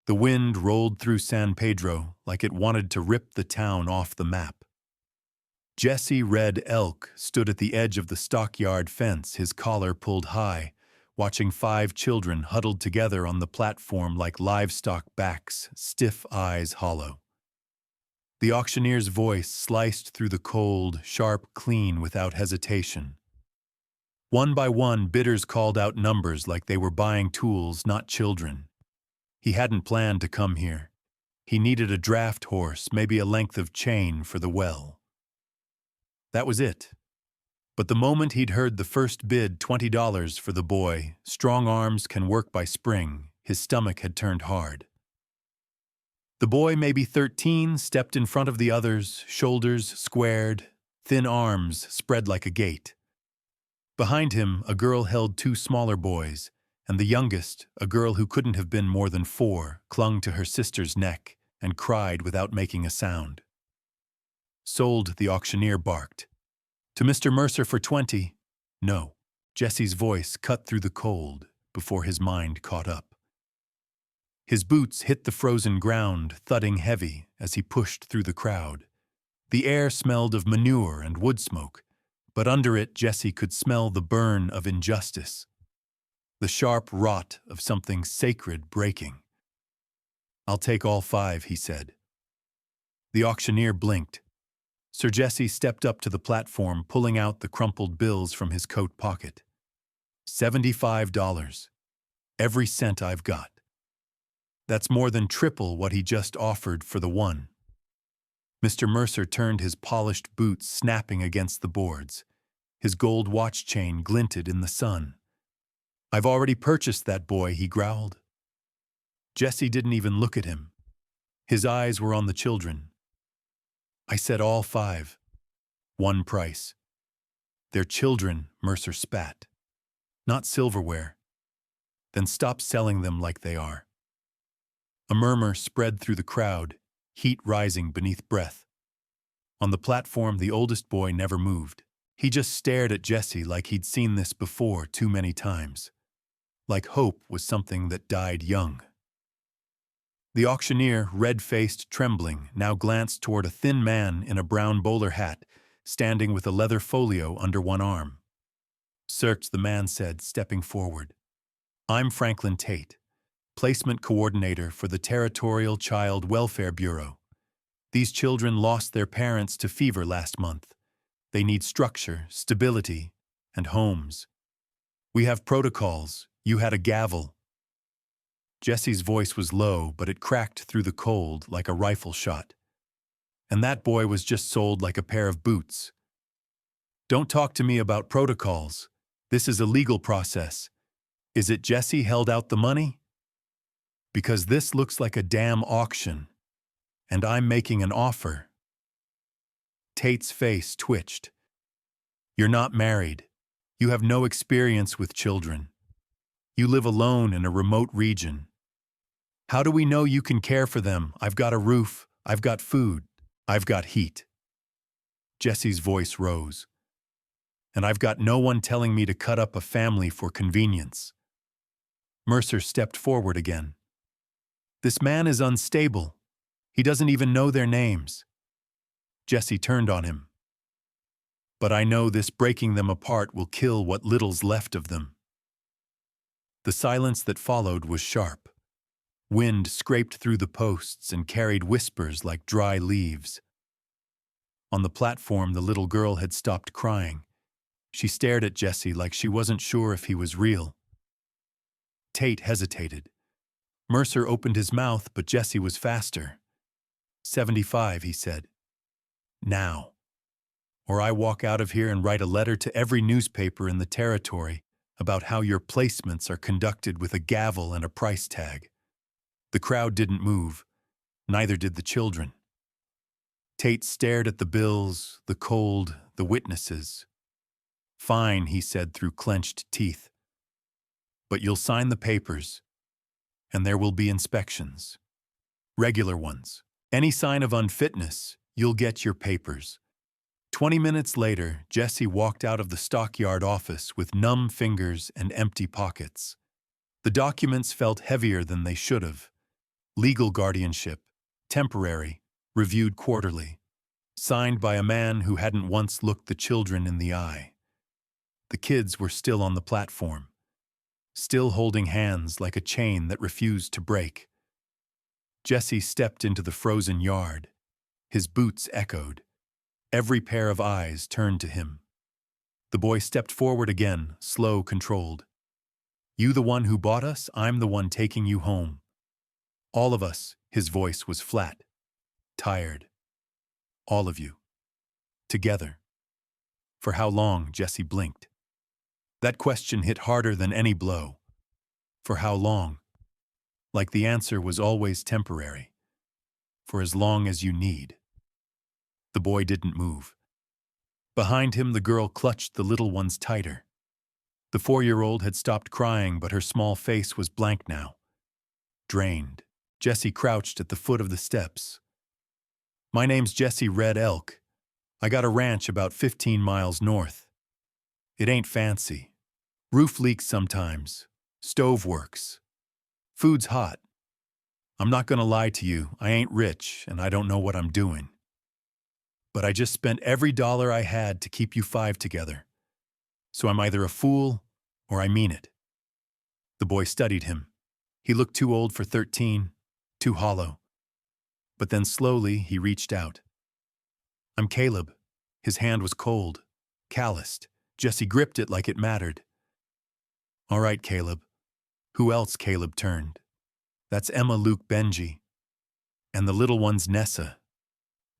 The wind rolled through San Pedro like it wanted to rip the town off the map. Jesse Red Elk stood at the edge of the stockyard fence, his collar pulled high, watching 5 children huddled together on the platform like livestock backs, stiff eyes hollow. The auctioneer's voice sliced through the cold, sharp clean without hesitation. One by one, bidders called out numbers like they were buying tools, not children. He hadn't planned to come here. He needed a draft horse, maybe a length of chain for the well. That was it. But the moment he'd heard the first bid, $20 for the boy, strong arms can work by spring, his stomach had turned hard. The boy, maybe 13, stepped in front of the others, shoulders squared, thin arms spread like a gate. Behind him, a girl held 2 smaller boys, and the youngest, a girl who couldn't have been more than 4, clung to her sister's neck and cried without making a sound. Sold, the auctioneer barked. To Mr. Mercer for 20. No. Jesse's voice cut through the cold before his mind caught up. His boots hit the frozen ground, thudding heavy as he pushed through the crowd. The air smelled of manure and wood smoke, but under it Jesse could smell the burn of injustice, the sharp rot of something sacred breaking. "I'll take all 5, he said. The auctioneer blinked. Sir Jesse stepped up to the platform, pulling out the crumpled bills from his coat pocket. $75. Every cent I've got. That's more than triple what he just offered for the one. Mr. Mercer turned, his polished boots snapping against the boards. His gold watch chain glinted in the sun. "I've already purchased that boy," he growled. Jesse didn't even look at him. His eyes were on the children. "I said all 5. One price." "They're children," Mercer spat. "Not silverware." "Then stop selling them like they are." A murmur spread through the crowd, heat rising beneath breath. On the platform, the oldest boy never moved. He just stared at Jesse like he'd seen this before too many times. Like hope was something that died young. The auctioneer, red-faced, trembling, now glanced toward a thin man in a brown bowler hat, standing with a leather folio under one arm. "Search," the man said, stepping forward. "I'm Franklin Tate, placement coordinator for the Territorial Child Welfare Bureau. These children lost their parents to fever last month. They need structure, stability, and homes. We have protocols. You had a gavel." Jesse's voice was low, but it cracked through the cold like a rifle shot. "And that boy was just sold like a pair of boots. Don't talk to me about protocols. This is a legal process. Is it Jesse held out the money? Because this looks like a damn auction, and I'm making an offer." Tate's face twitched. "You're not married. You have no experience with children. You live alone in a remote region. How do we know you can care for them? I've got a roof, I've got food, I've got heat." Jesse's voice rose. "And I've got no one telling me to cut up a family for convenience." Mercer stepped forward again. "This man is unstable. He doesn't even know their names." Jesse turned on him. "But I know this breaking them apart will kill what little's left of them." The silence that followed was sharp. Wind scraped through the posts and carried whispers like dry leaves. On the platform, the little girl had stopped crying. She stared at Jesse like she wasn't sure if he was real. Tate hesitated. Mercer opened his mouth, but Jesse was faster. 75, he said. "Now. Or I walk out of here and write a letter to every newspaper in the territory about how your placements are conducted with a gavel and a price tag." The crowd didn't move. Neither did the children. Tate stared at the bills, the cold, the witnesses. "Fine," he said through clenched teeth. "But you'll sign the papers, and there will be inspections. Regular ones. Any sign of unfitness, you'll get your papers." 20 minutes later, Jesse walked out of the stockyard office with numb fingers and empty pockets. The documents felt heavier than they should have. Legal guardianship, temporary, reviewed quarterly, signed by a man who hadn't once looked the children in the eye. The kids were still on the platform, still holding hands like a chain that refused to break. Jesse stepped into the frozen yard. His boots echoed. Every pair of eyes turned to him. The boy stepped forward again, slow, controlled. "You the one who bought us, I'm the one taking you home. All of us," his voice was flat, tired. "All of you. Together." For how long? Jesse blinked. That question hit harder than any blow. For how long? Like the answer was always temporary. For as long as you need. The boy didn't move. Behind him, the girl clutched the little ones tighter. The 4-year-old had stopped crying, but her small face was blank now. Drained. Jesse crouched at the foot of the steps. "My name's Jesse Red Elk. I got a ranch about 15 miles north. It ain't fancy. Roof leaks sometimes. Stove works. Food's hot. I'm not gonna lie to you, I ain't rich and I don't know what I'm doing. But I just spent every dollar I had to keep you 5 together. So I'm either a fool or I mean it." The boy studied him. He looked too old for 13, too hollow. But then slowly he reached out. "I'm Caleb." His hand was cold, calloused. Jesse gripped it like it mattered. "All right, Caleb." "Who else?" Caleb turned. "That's Emma, Luke, Benji. And the little one's Nessa."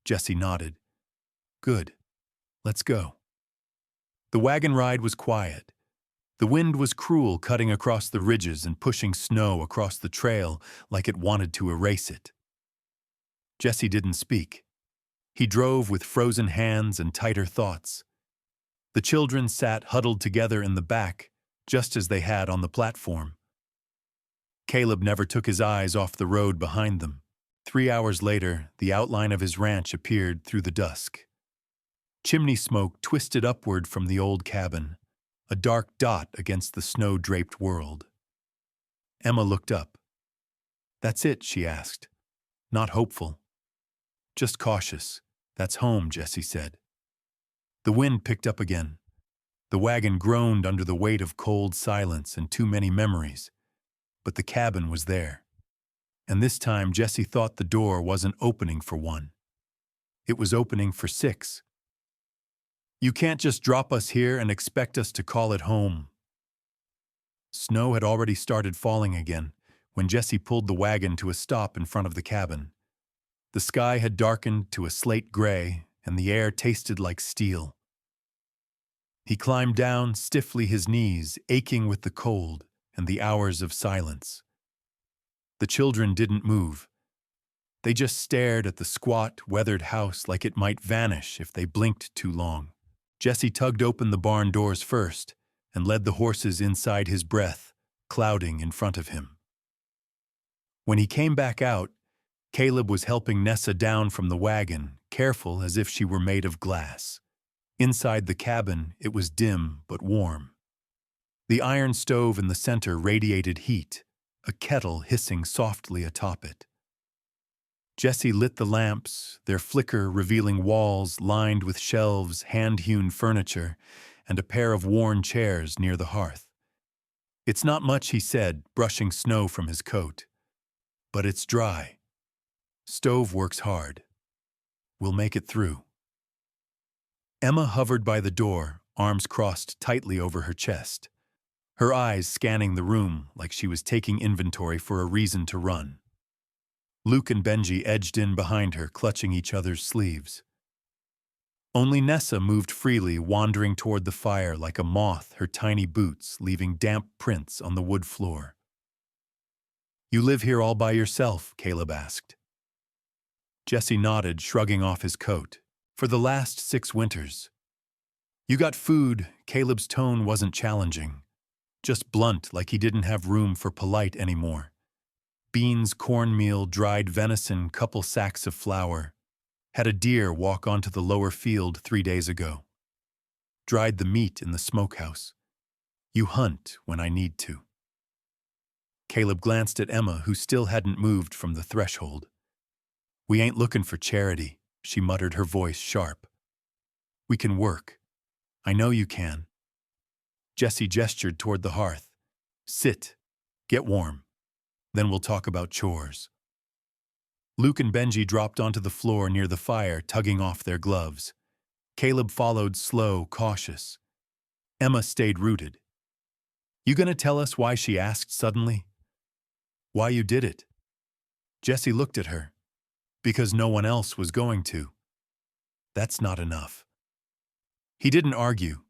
Jesse nodded. "Good. Let's go." The wagon ride was quiet. The wind was cruel, cutting across the ridges and pushing snow across the trail like it wanted to erase it. Jesse didn't speak. He drove with frozen hands and tighter thoughts. The children sat huddled together in the back, just as they had on the platform. Caleb never took his eyes off the road behind them. 3 hours later, the outline of his ranch appeared through the dusk. Chimney smoke twisted upward from the old cabin, a dark dot against the snow-draped world. Emma looked up. "That's it?" she asked. Not hopeful. "Just cautious. That's home," Jesse said. The wind picked up again. The wagon groaned under the weight of cold silence and too many memories. But the cabin was there. And this time Jesse thought the door wasn't opening for 1. It was opening for 6. "You can't just drop us here and expect us to call it home." Snow had already started falling again when Jesse pulled the wagon to a stop in front of the cabin. The sky had darkened to a slate gray, and the air tasted like steel. He climbed down, stiffly, his knees aching with the cold and the hours of silence. The children didn't move. They just stared at the squat, weathered house like it might vanish if they blinked too long. Jesse tugged open the barn doors first and led the horses inside his breath, clouding in front of him. When he came back out, Caleb was helping Nessa down from the wagon, careful as if she were made of glass. Inside the cabin, it was dim but warm. The iron stove in the center radiated heat, a kettle hissing softly atop it. Jesse lit the lamps, their flicker revealing walls lined with shelves, hand-hewn furniture, and a pair of worn chairs near the hearth. "It's not much," he said, brushing snow from his coat. "But it's dry. Stove works hard. We'll make it through." Emma hovered by the door, arms crossed tightly over her chest, her eyes scanning the room like she was taking inventory for a reason to run. Luke and Benji edged in behind her, clutching each other's sleeves. Only Nessa moved freely, wandering toward the fire like a moth, her tiny boots leaving damp prints on the wood floor. "You live here all by yourself?" Caleb asked. Jesse nodded, shrugging off his coat. "For the last 6 winters." "You got food?" Caleb's tone wasn't challenging, just blunt, like he didn't have room for polite anymore. Beans, cornmeal, dried venison, couple sacks of flour. Had a deer walk onto the lower field 3 days ago. Dried the meat in the smokehouse. You hunt when I need to. Caleb glanced at Emma, who still hadn't moved from the threshold. "We ain't looking for charity," she muttered, her voice sharp. "We can work. I know you can." Jesse gestured toward the hearth. "Sit. Get warm. Then we'll talk about chores." Luke and Benji dropped onto the floor near the fire, tugging off their gloves. Caleb followed, slow, cautious. Emma stayed rooted. "You gonna tell us why?" she asked suddenly. "Why you did it?" Jesse looked at her. "Because no one else was going to." "That's not enough." He didn't argue.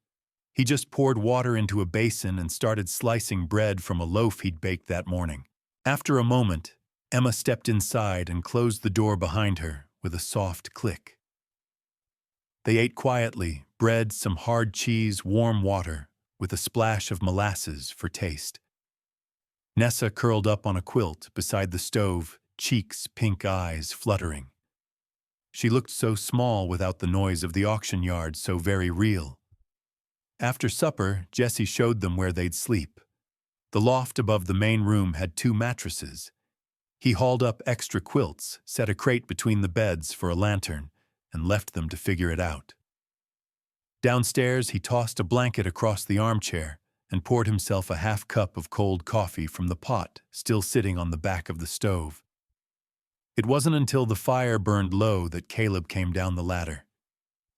He just poured water into a basin and started slicing bread from a loaf he'd baked that morning. After a moment, Emma stepped inside and closed the door behind her with a soft click. They ate quietly, bread, some hard cheese, warm water, with a splash of molasses for taste. Nessa curled up on a quilt beside the stove, cheeks, pink eyes fluttering. She looked so small without the noise of the auction yard, so very real. After supper, Jesse showed them where they'd sleep. The loft above the main room had 2 mattresses. He hauled up extra quilts, set a crate between the beds for a lantern, and left them to figure it out. Downstairs, he tossed a blanket across the armchair and poured himself a half cup of cold coffee from the pot still sitting on the back of the stove. It wasn't until the fire burned low that Caleb came down the ladder.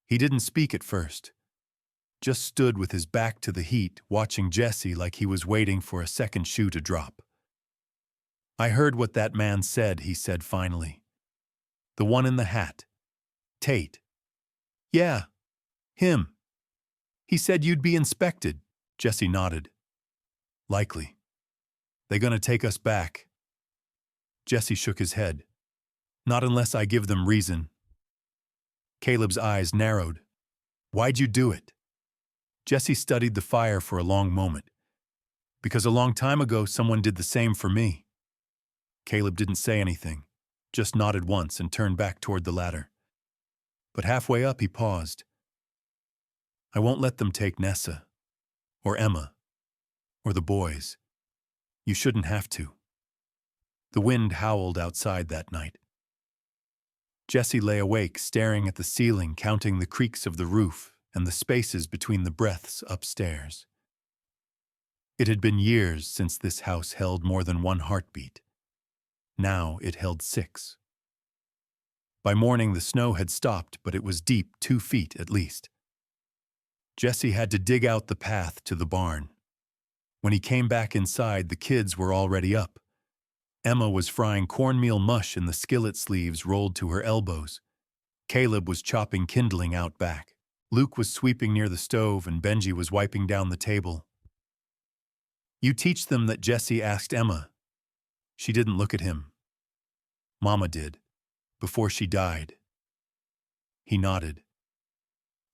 He didn't speak at first, just stood with his back to the heat, watching Jesse like he was waiting for a second shoe to drop. "I heard what that man said," he said finally. "The one in the hat. Tate." "Yeah, him. He said you'd be inspected." Jesse nodded. "Likely. They gonna take us back?" Jesse shook his head. "Not unless I give them reason." Caleb's eyes narrowed. "Why'd you do it?" Jesse studied the fire for a long moment. "Because a long time ago someone did the same for me." Caleb didn't say anything, just nodded once and turned back toward the ladder. But halfway up he paused. "I won't let them take Nessa, or Emma, or the boys. You shouldn't have to." The wind howled outside that night. Jesse lay awake, staring at the ceiling, counting the creaks of the roof and the spaces between the breaths upstairs. It had been years since this house held more than 1 heartbeat. Now it held 6. By morning the snow had stopped, but it was deep, 2 feet at least. Jesse had to dig out the path to the barn. When he came back inside, the kids were already up. Emma was frying cornmeal mush in the skillet sleeves rolled to her elbows. Caleb was chopping kindling out back. Luke was sweeping near the stove, and Benji was wiping down the table. "You teach them that?" Jesse asked Emma. She didn't look at him. "Mama did, before she died." He nodded.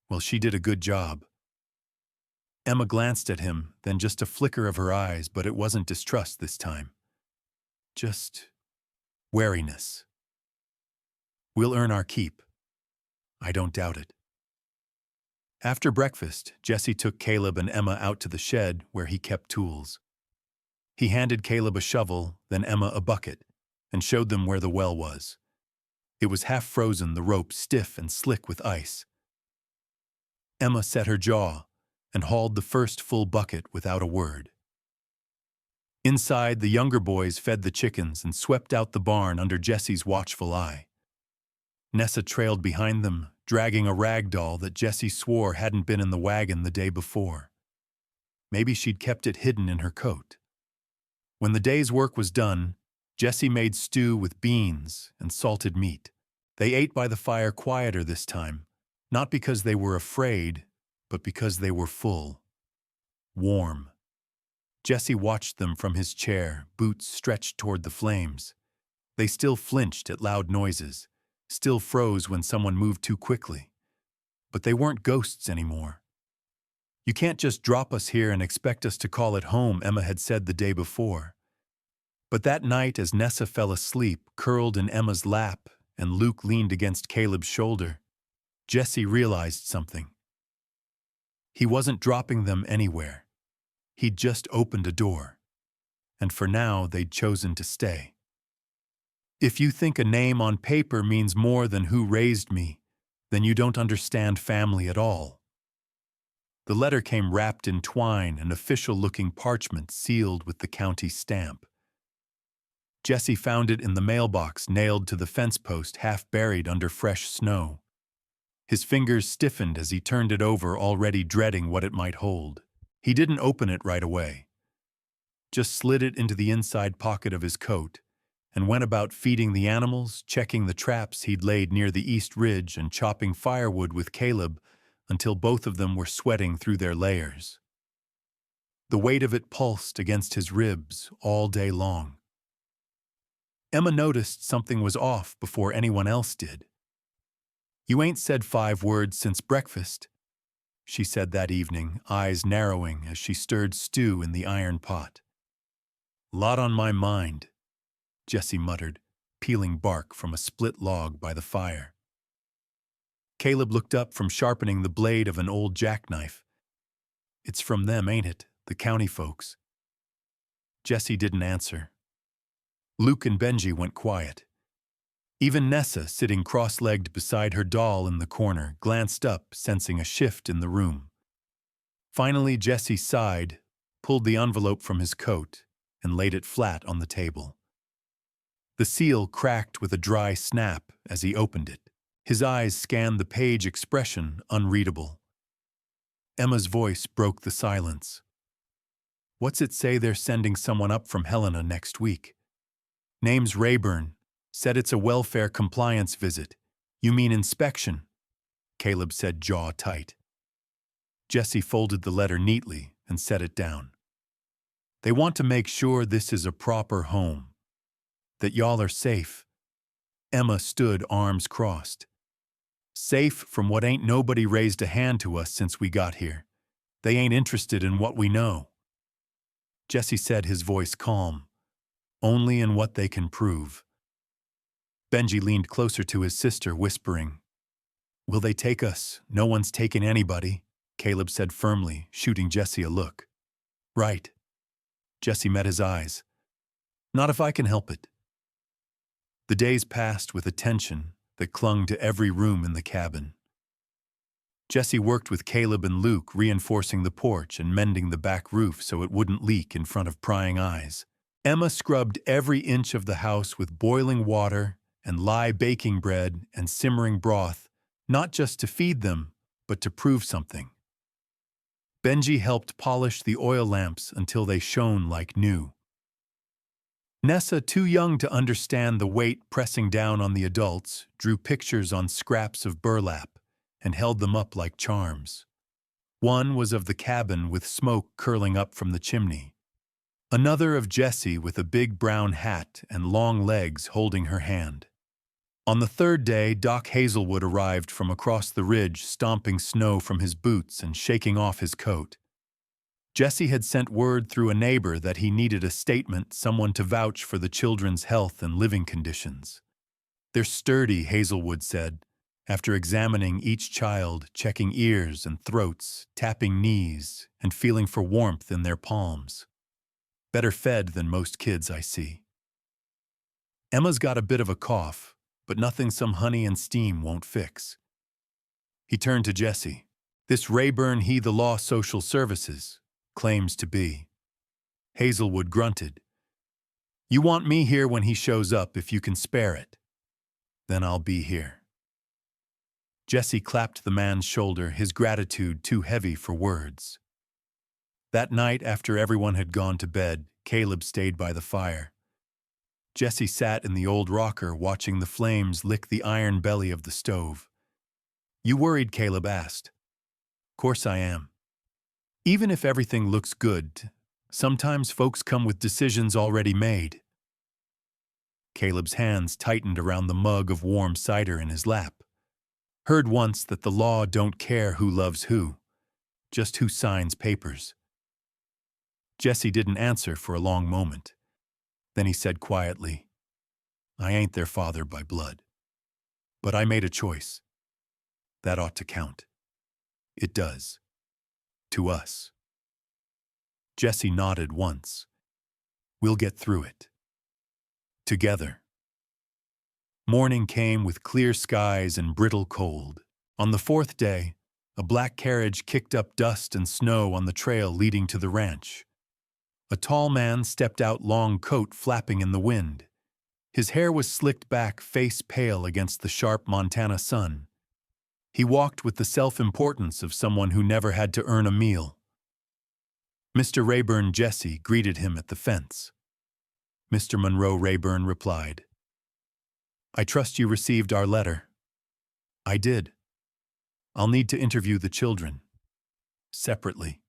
"Well, she did a good job." Emma glanced at him, then just a flicker of her eyes, but it wasn't distrust this time. Just wariness. "We'll earn our keep." "I don't doubt it." After breakfast, Jesse took Caleb and Emma out to the shed where he kept tools. He handed Caleb a shovel, then Emma a bucket, and showed them where the well was. It was half frozen, the rope stiff and slick with ice. Emma set her jaw and hauled the first full bucket without a word. Inside, the younger boys fed the chickens and swept out the barn under Jesse's watchful eye. Nessa trailed behind them, dragging a rag doll that Jesse swore hadn't been in the wagon the day before. Maybe she'd kept it hidden in her coat. When the day's work was done, Jesse made stew with beans and salted meat. They ate by the fire quieter this time, not because they were afraid, but because they were full. Warm. Jesse watched them from his chair, boots stretched toward the flames. They still flinched at loud noises, still froze when someone moved too quickly. But they weren't ghosts anymore. "You can't just drop us here and expect us to call it home," Emma had said the day before. But that night, as Nessa fell asleep, curled in Emma's lap, and Luke leaned against Caleb's shoulder, Jesse realized something. He wasn't dropping them anywhere. He'd just opened a door. and for now they'd chosen to stay. If you think a name on paper means more than who raised me, then you don't understand family at all. The letter came wrapped in twine and official-looking parchment sealed with the county stamp. Jesse found it in the mailbox nailed to the fence post, half buried under fresh snow. His fingers stiffened as he turned it over, already dreading what it might hold. He didn't open it right away, just slid it into the inside pocket of his coat, and went about feeding the animals, checking the traps he'd laid near the East Ridge, and chopping firewood with Caleb until both of them were sweating through their layers. The weight of it pulsed against his ribs all day long. Emma noticed something was off before anyone else did. "You ain't said 5 words since breakfast," she said that evening, eyes narrowing as she stirred stew in the iron pot. "Lot on my mind," Jesse muttered, peeling bark from a split log by the fire. Caleb looked up from sharpening the blade of an old jackknife. "It's from them, ain't it, the county folks?" Jesse didn't answer. Luke and Benji went quiet. Even Nessa, sitting cross-legged beside her doll in the corner, glanced up, sensing a shift in the room. Finally, Jesse sighed, pulled the envelope from his coat, and laid it flat on the table. The seal cracked with a dry snap as he opened it. His eyes scanned the page, expression unreadable. Emma's voice broke the silence. "What's it say they're sending someone up from Helena next week?" "Name's Rayburn. Said it's a welfare compliance visit." "You mean inspection?" Caleb said, jaw tight. Jesse folded the letter neatly and set it down. "They want to make sure this is a proper home. That y'all are safe." Emma stood, arms crossed. "Safe from what ain't nobody raised a hand to us since we got here. They ain't interested in what we know." Jesse said, his voice calm. "Only in what they can prove." Benji leaned closer to his sister, whispering, "Will they take us? No one's taken anybody," Caleb said firmly, shooting Jesse a look. "Right." Jesse met his eyes. "Not if I can help it." The days passed with a tension that clung to every room in the cabin. Jesse worked with Caleb and Luke, reinforcing the porch and mending the back roof so it wouldn't leak in front of prying eyes. Emma scrubbed every inch of the house with boiling water and lye baking bread and simmering broth, not just to feed them, but to prove something. Benji helped polish the oil lamps until they shone like new. Nessa, too young to understand the weight pressing down on the adults, drew pictures on scraps of burlap and held them up like charms. One was of the cabin with smoke curling up from the chimney. Another of Jessie with a big brown hat and long legs holding her hand. On the 3rd day, Doc Hazelwood arrived from across the ridge, stomping snow from his boots and shaking off his coat. Jesse had sent word through a neighbor that he needed a statement, someone to vouch for the children's health and living conditions. "They're sturdy," Hazelwood said, after examining each child, checking ears and throats, tapping knees, and feeling for warmth in their palms. "Better fed than most kids I see." "Emma's got a bit of a cough, but nothing some honey and steam won't fix." He turned to Jesse. "This Rayburn, he the law social services, claims to be." Hazelwood grunted. "You want me here when he shows up if you can spare it." "Then I'll be here." Jesse clapped the man's shoulder, his gratitude too heavy for words. That night, after everyone had gone to bed, Caleb stayed by the fire. Jesse sat in the old rocker watching the flames lick the iron belly of the stove. "You worried?" Caleb asked. "Course I am. Even if everything looks good, sometimes folks come with decisions already made." Caleb's hands tightened around the mug of warm cider in his lap. "Heard once that the law don't care who loves who, just who signs papers." Jesse didn't answer for a long moment. Then he said quietly, "I ain't their father by blood. But I made a choice. That ought to count. It does. To us." Jesse nodded once. We'll get through it. Together. Morning came with clear skies and brittle cold. On the fourth day, a black carriage kicked up dust and snow on the trail leading to the ranch. A tall man stepped out, long coat flapping in the wind. His hair was slicked back, face pale against the sharp Montana sun. He walked with the self-importance of someone who never had to earn a meal. Mr. Rayburn Jesse greeted him at the fence. Mr. Monroe Rayburn replied, "I trust you received our letter." "I did. I'll need to interview the children. Separately."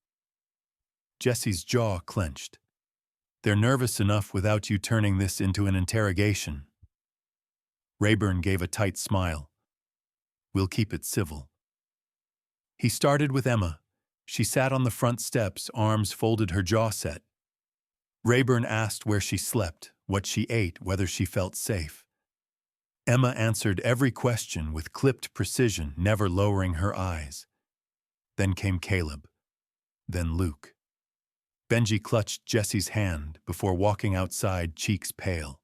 Jesse's jaw clenched. "They're nervous enough without you turning this into an interrogation." Rayburn gave a tight smile. "We'll keep it civil." He started with Emma. She sat on the front steps, arms folded, her jaw set. Rayburn asked where she slept, what she ate, whether she felt safe. Emma answered every question with clipped precision, never lowering her eyes. Then came Caleb. Then Luke. Benji clutched Jesse's hand before walking outside, cheeks pale.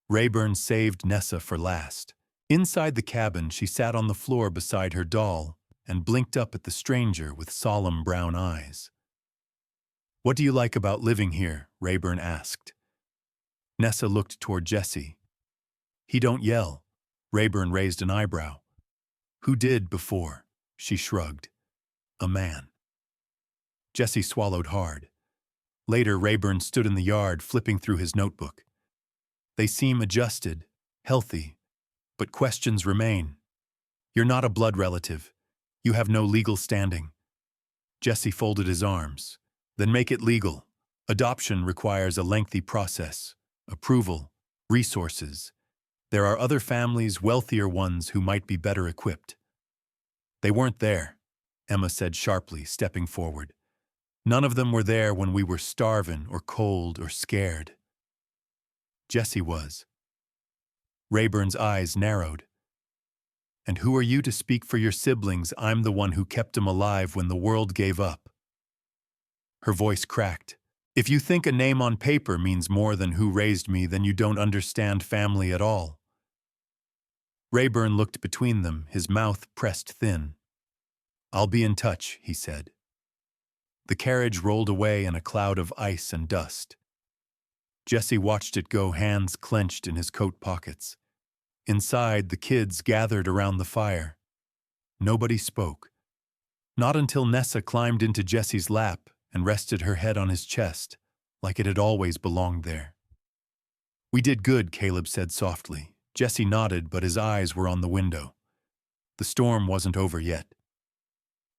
Rayburn saved Nessa for last. Inside the cabin, she sat on the floor beside her doll and blinked up at the stranger with solemn brown eyes. "What do you like about living here?" Rayburn asked. Nessa looked toward Jesse. "He don't yell." Rayburn raised an eyebrow. "Who did before?" She shrugged. "A man." Jesse swallowed hard. Later, Rayburn stood in the yard, flipping through his notebook. "They seem adjusted, healthy, but questions remain. You're not a blood relative. You have no legal standing." Jesse folded his arms. "Then make it legal. Adoption requires a lengthy process. Approval, resources. There are other families, wealthier ones, who might be better equipped." "They weren't there," Emma said sharply, stepping forward. "None of them were there when we were starving or cold or scared." Jesse was. Rayburn's eyes narrowed. "And who are you to speak for your siblings? I'm the one who kept them alive when the world gave up." Her voice cracked. "If you think a name on paper means more than who raised me, then you don't understand family at all." Rayburn looked between them, his mouth pressed thin. "I'll be in touch," he said. The carriage rolled away in a cloud of ice and dust. Jesse watched it go, hands clenched in his coat pockets. Inside, the kids gathered around the fire. Nobody spoke. Not until Nessa climbed into Jesse's lap and rested her head on his chest, like it had always belonged there. "We did good," Caleb said softly. Jesse nodded, but his eyes were on the window. The storm wasn't over yet.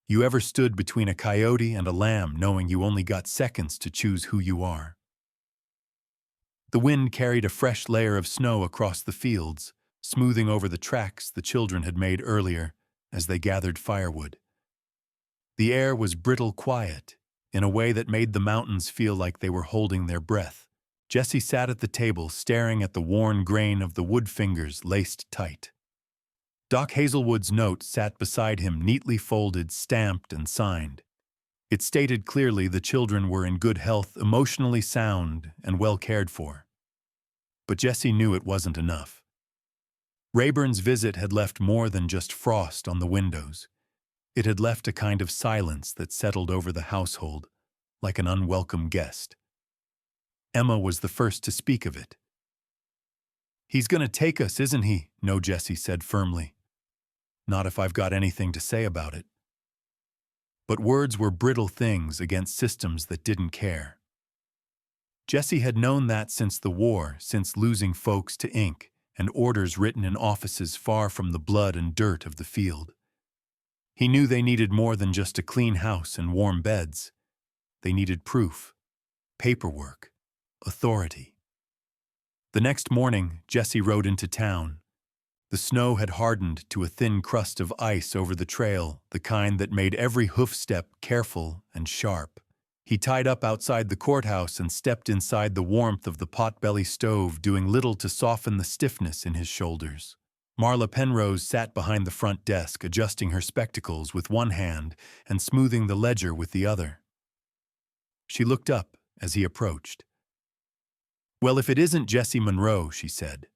"You ever stood between a coyote and a lamb, knowing you only got seconds to choose who you are?" The wind carried a fresh layer of snow across the fields, smoothing over the tracks the children had made earlier as they gathered firewood. The air was brittle quiet, in a way that made the mountains feel like they were holding their breath. Jesse sat at the table, staring at the worn grain of the wood fingers laced tight. Doc Hazelwood's note sat beside him, neatly folded, stamped, and signed. It stated clearly the children were in good health, emotionally sound, and well cared for. But Jesse knew it wasn't enough. Rayburn's visit had left more than just frost on the windows. It had left a kind of silence that settled over the household, like an unwelcome guest. Emma was the first to speak of it. "He's gonna take us, isn't he?" "No," Jesse said firmly. "Not if I've got anything to say about it." But words were brittle things against systems that didn't care. Jesse had known that since the war, since losing folks to ink and orders written in offices far from the blood and dirt of the field. He knew they needed more than just a clean house and warm beds. They needed proof, paperwork, authority. The next morning, Jesse rode into town. The snow had hardened to a thin crust of ice over the trail, the kind that made every hoof step careful and sharp. He tied up outside the courthouse and stepped inside the warmth of the potbelly stove, doing little to soften the stiffness in his shoulders. Marla Penrose sat behind the front desk, adjusting her spectacles with one hand and smoothing the ledger with the other. She looked up as he approached. Well, if it isn't Jesse Monroe, she said.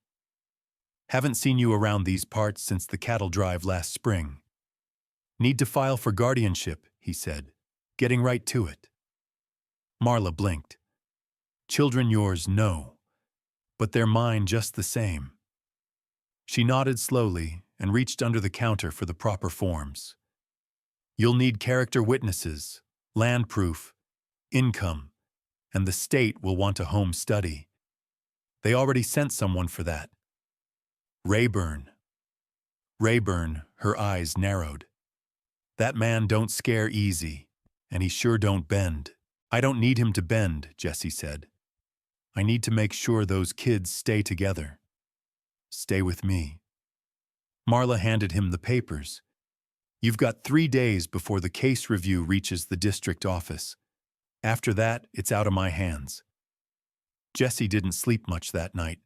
Haven't seen you around these parts since the cattle drive last spring. Need to file for guardianship, he said, getting right to it. Marla blinked. Children yours, no, but they're mine just the same. She nodded slowly and reached under the counter for the proper forms. You'll need character witnesses, land proof, income, and the state will want a home study. They already sent someone for that. Rayburn. Rayburn, her eyes narrowed. That man don't scare easy, and he sure don't bend. I don't need him to bend, Jesse said. I need to make sure those kids stay together. Stay with me. Marla handed him the papers. You've got 3 days before the case review reaches the district office. After that, it's out of my hands. Jesse didn't sleep much that night.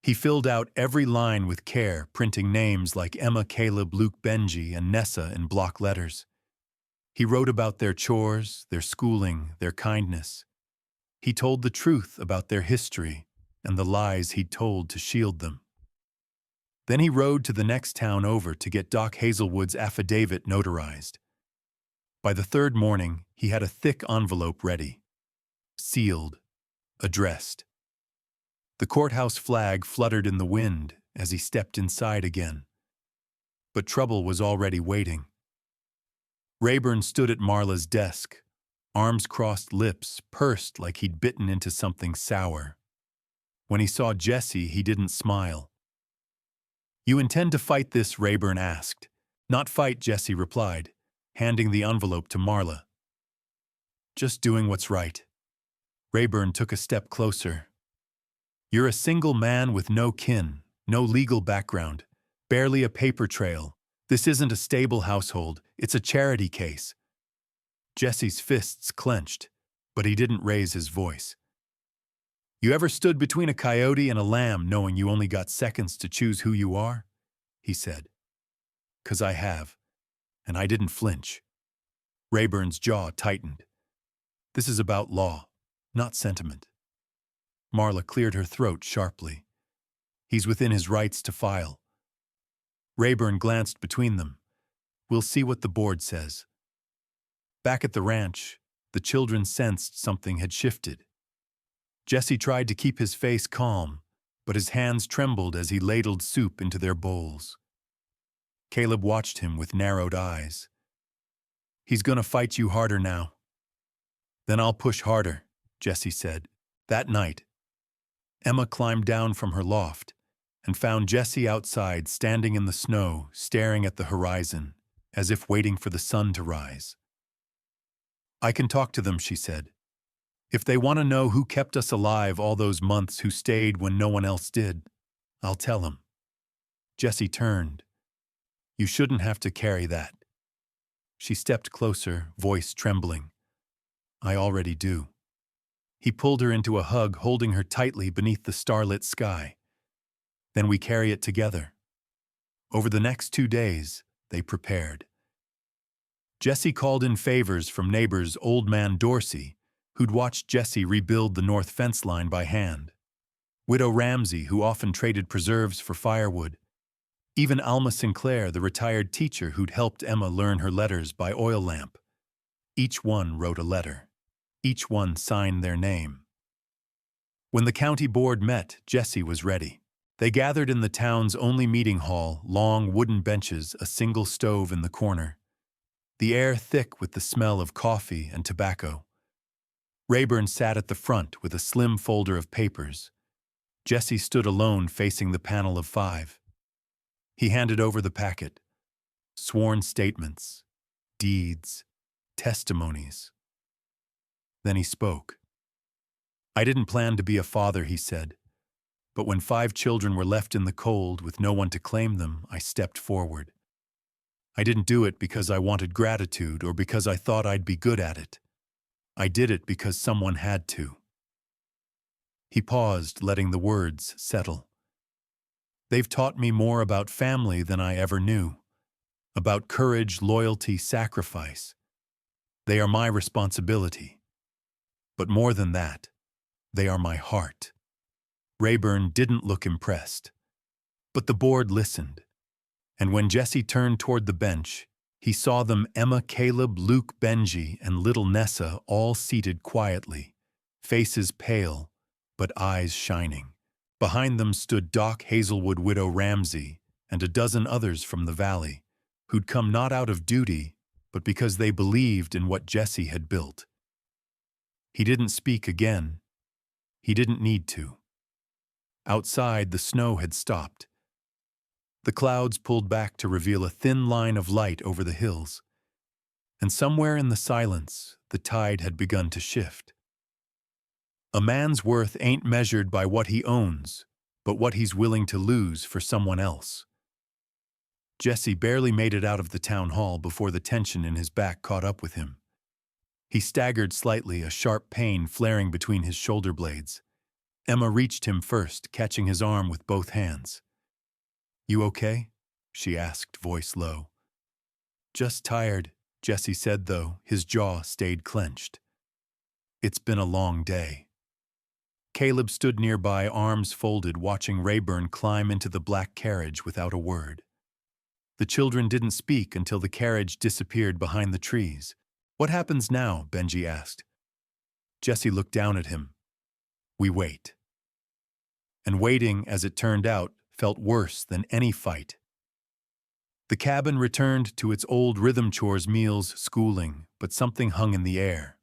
He filled out every line with care, printing names like Emma, Caleb, Luke, Benji, and Nessa in block letters. He wrote about their chores, their schooling, their kindness. He told the truth about their history and the lies he'd told to shield them. Then he rode to the next town over to get Doc Hazelwood's affidavit notarized. By the 3rd morning, he had a thick envelope ready, sealed, addressed. The courthouse flag fluttered in the wind as he stepped inside again. But trouble was already waiting. Rayburn stood at Marla's desk, arms crossed, lips pursed like he'd bitten into something sour. When he saw Jesse, he didn't smile. You intend to fight this? Rayburn asked. Not fight, Jesse replied, handing the envelope to Marla. Just doing what's right. Rayburn took a step closer. You're a single man with no kin, no legal background, barely a paper trail. This isn't a stable household, it's a charity case. Jesse's fists clenched, but he didn't raise his voice. You ever stood between a coyote and a lamb knowing you only got seconds to choose who you are? He said. 'Cause I have, and I didn't flinch. Rayburn's jaw tightened. This is about law, not sentiment. Marla cleared her throat sharply. He's within his rights to file. Rayburn glanced between them. We'll see what the board says. Back at the ranch, the children sensed something had shifted. Jesse tried to keep his face calm, but his hands trembled as he ladled soup into their bowls. Caleb watched him with narrowed eyes. He's gonna fight you harder now. Then I'll push harder, Jesse said. That night, Emma climbed down from her loft and found Jesse outside, standing in the snow, staring at the horizon, as if waiting for the sun to rise. I can talk to them, she said. If they want to know who kept us alive all those months, who stayed when no one else did, I'll tell them. Jesse turned. You shouldn't have to carry that. She stepped closer, voice trembling. I already do. He pulled her into a hug, holding her tightly beneath the starlit sky. Then we carry it together. Over the next 2 days, they prepared. Jesse called in favors from neighbors Old Man Dorsey, who'd watched Jesse rebuild the north fence line by hand. Widow Ramsey, who often traded preserves for firewood. Even Alma Sinclair, the retired teacher who'd helped Emma learn her letters by oil lamp. Each one wrote a letter. Each one signed their name. When the county board met, Jesse was ready. They gathered in the town's only meeting hall, long wooden benches, a single stove in the corner. The air thick with the smell of coffee and tobacco. Rayburn sat at the front with a slim folder of papers. Jesse stood alone facing the panel of 5. He handed over the packet. Sworn statements, deeds, testimonies. Then he spoke. I didn't plan to be a father, he said. But when 5 children were left in the cold with no one to claim them, I stepped forward. I didn't do it because I wanted gratitude or because I thought I'd be good at it. I did it because someone had to. He paused, letting the words settle. They've taught me more about family than I ever knew. About courage, loyalty, sacrifice. They are my responsibility. But more than that, they are my heart. Rayburn didn't look impressed. But the board listened, and when Jesse turned toward the bench, he saw them Emma, Caleb, Luke, Benji, and little Nessa all seated quietly, faces pale, but eyes shining. Behind them stood Doc Hazelwood, widow Ramsey, and a dozen others from the valley, who'd come not out of duty, but because they believed in what Jesse had built. He didn't speak again. He didn't need to. Outside, the snow had stopped. The clouds pulled back to reveal a thin line of light over the hills, and somewhere in the silence, the tide had begun to shift. A man's worth ain't measured by what he owns, but what he's willing to lose for someone else. Jesse barely made it out of the town hall before the tension in his back caught up with him. He staggered slightly, a sharp pain flaring between his shoulder blades. Emma reached him first, catching his arm with both hands. "You okay?" she asked, voice low. "Just tired," Jesse said, though his jaw stayed clenched. "It's been a long day." Caleb stood nearby, arms folded, watching Rayburn climb into the black carriage without a word. The children didn't speak until the carriage disappeared behind the trees. "What happens now?" Benji asked. Jesse looked down at him. "We wait." And waiting, as it turned out, felt worse than any fight. The cabin returned to its old rhythm: chores, meals, schooling, but something hung in the air.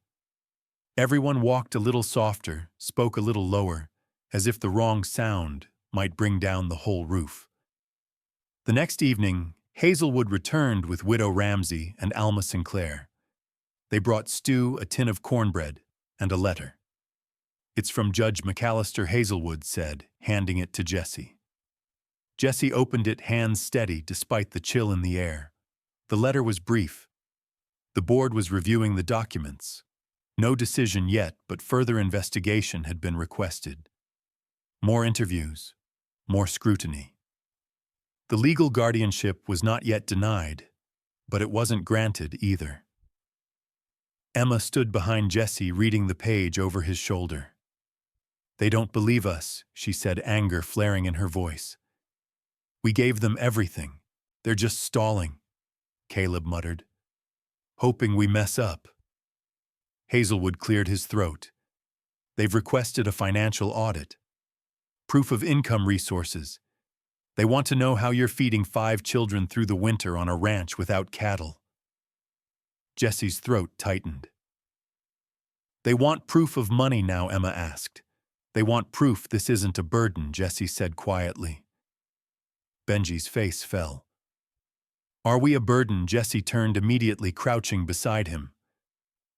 Everyone walked a little softer, spoke a little lower, as if the wrong sound might bring down the whole roof. The next evening, Hazelwood returned with widow Ramsey and Alma Sinclair. They brought stew, a tin of cornbread, and a letter. "It's from Judge McAllister," Hazelwood said, handing it to Jesse. Jesse opened it, hands steady despite the chill in the air. The letter was brief. The board was reviewing the documents. No decision yet, but further investigation had been requested. More interviews, more scrutiny. The legal guardianship was not yet denied, but it wasn't granted either. Emma stood behind Jesse, reading the page over his shoulder. "They don't believe us," she said, anger flaring in her voice. "We gave them everything. They're just stalling," Caleb muttered. "Hoping we mess up." Hazelwood cleared his throat. "They've requested a financial audit. Proof of income resources. They want to know how you're feeding 5 children through the winter on a ranch without cattle." Jesse's throat tightened. "They want proof of money now," Emma asked. "They want proof this isn't a burden," Jesse said quietly. Benji's face fell. "Are we a burden?" Jesse turned immediately, crouching beside him.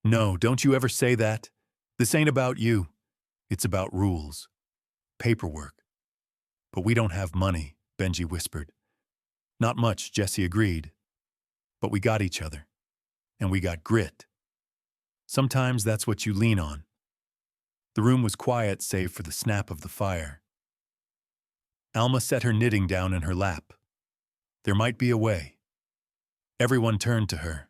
"No, don't you ever say that. This ain't about you. It's about rules. Paperwork. But we don't have money," Benji whispered. "Not much," Jesse agreed. "But we got each other. And we got grit. Sometimes that's what you lean on." The room was quiet save for the snap of the fire. Alma set her knitting down in her lap. "There might be a way." Everyone turned to her.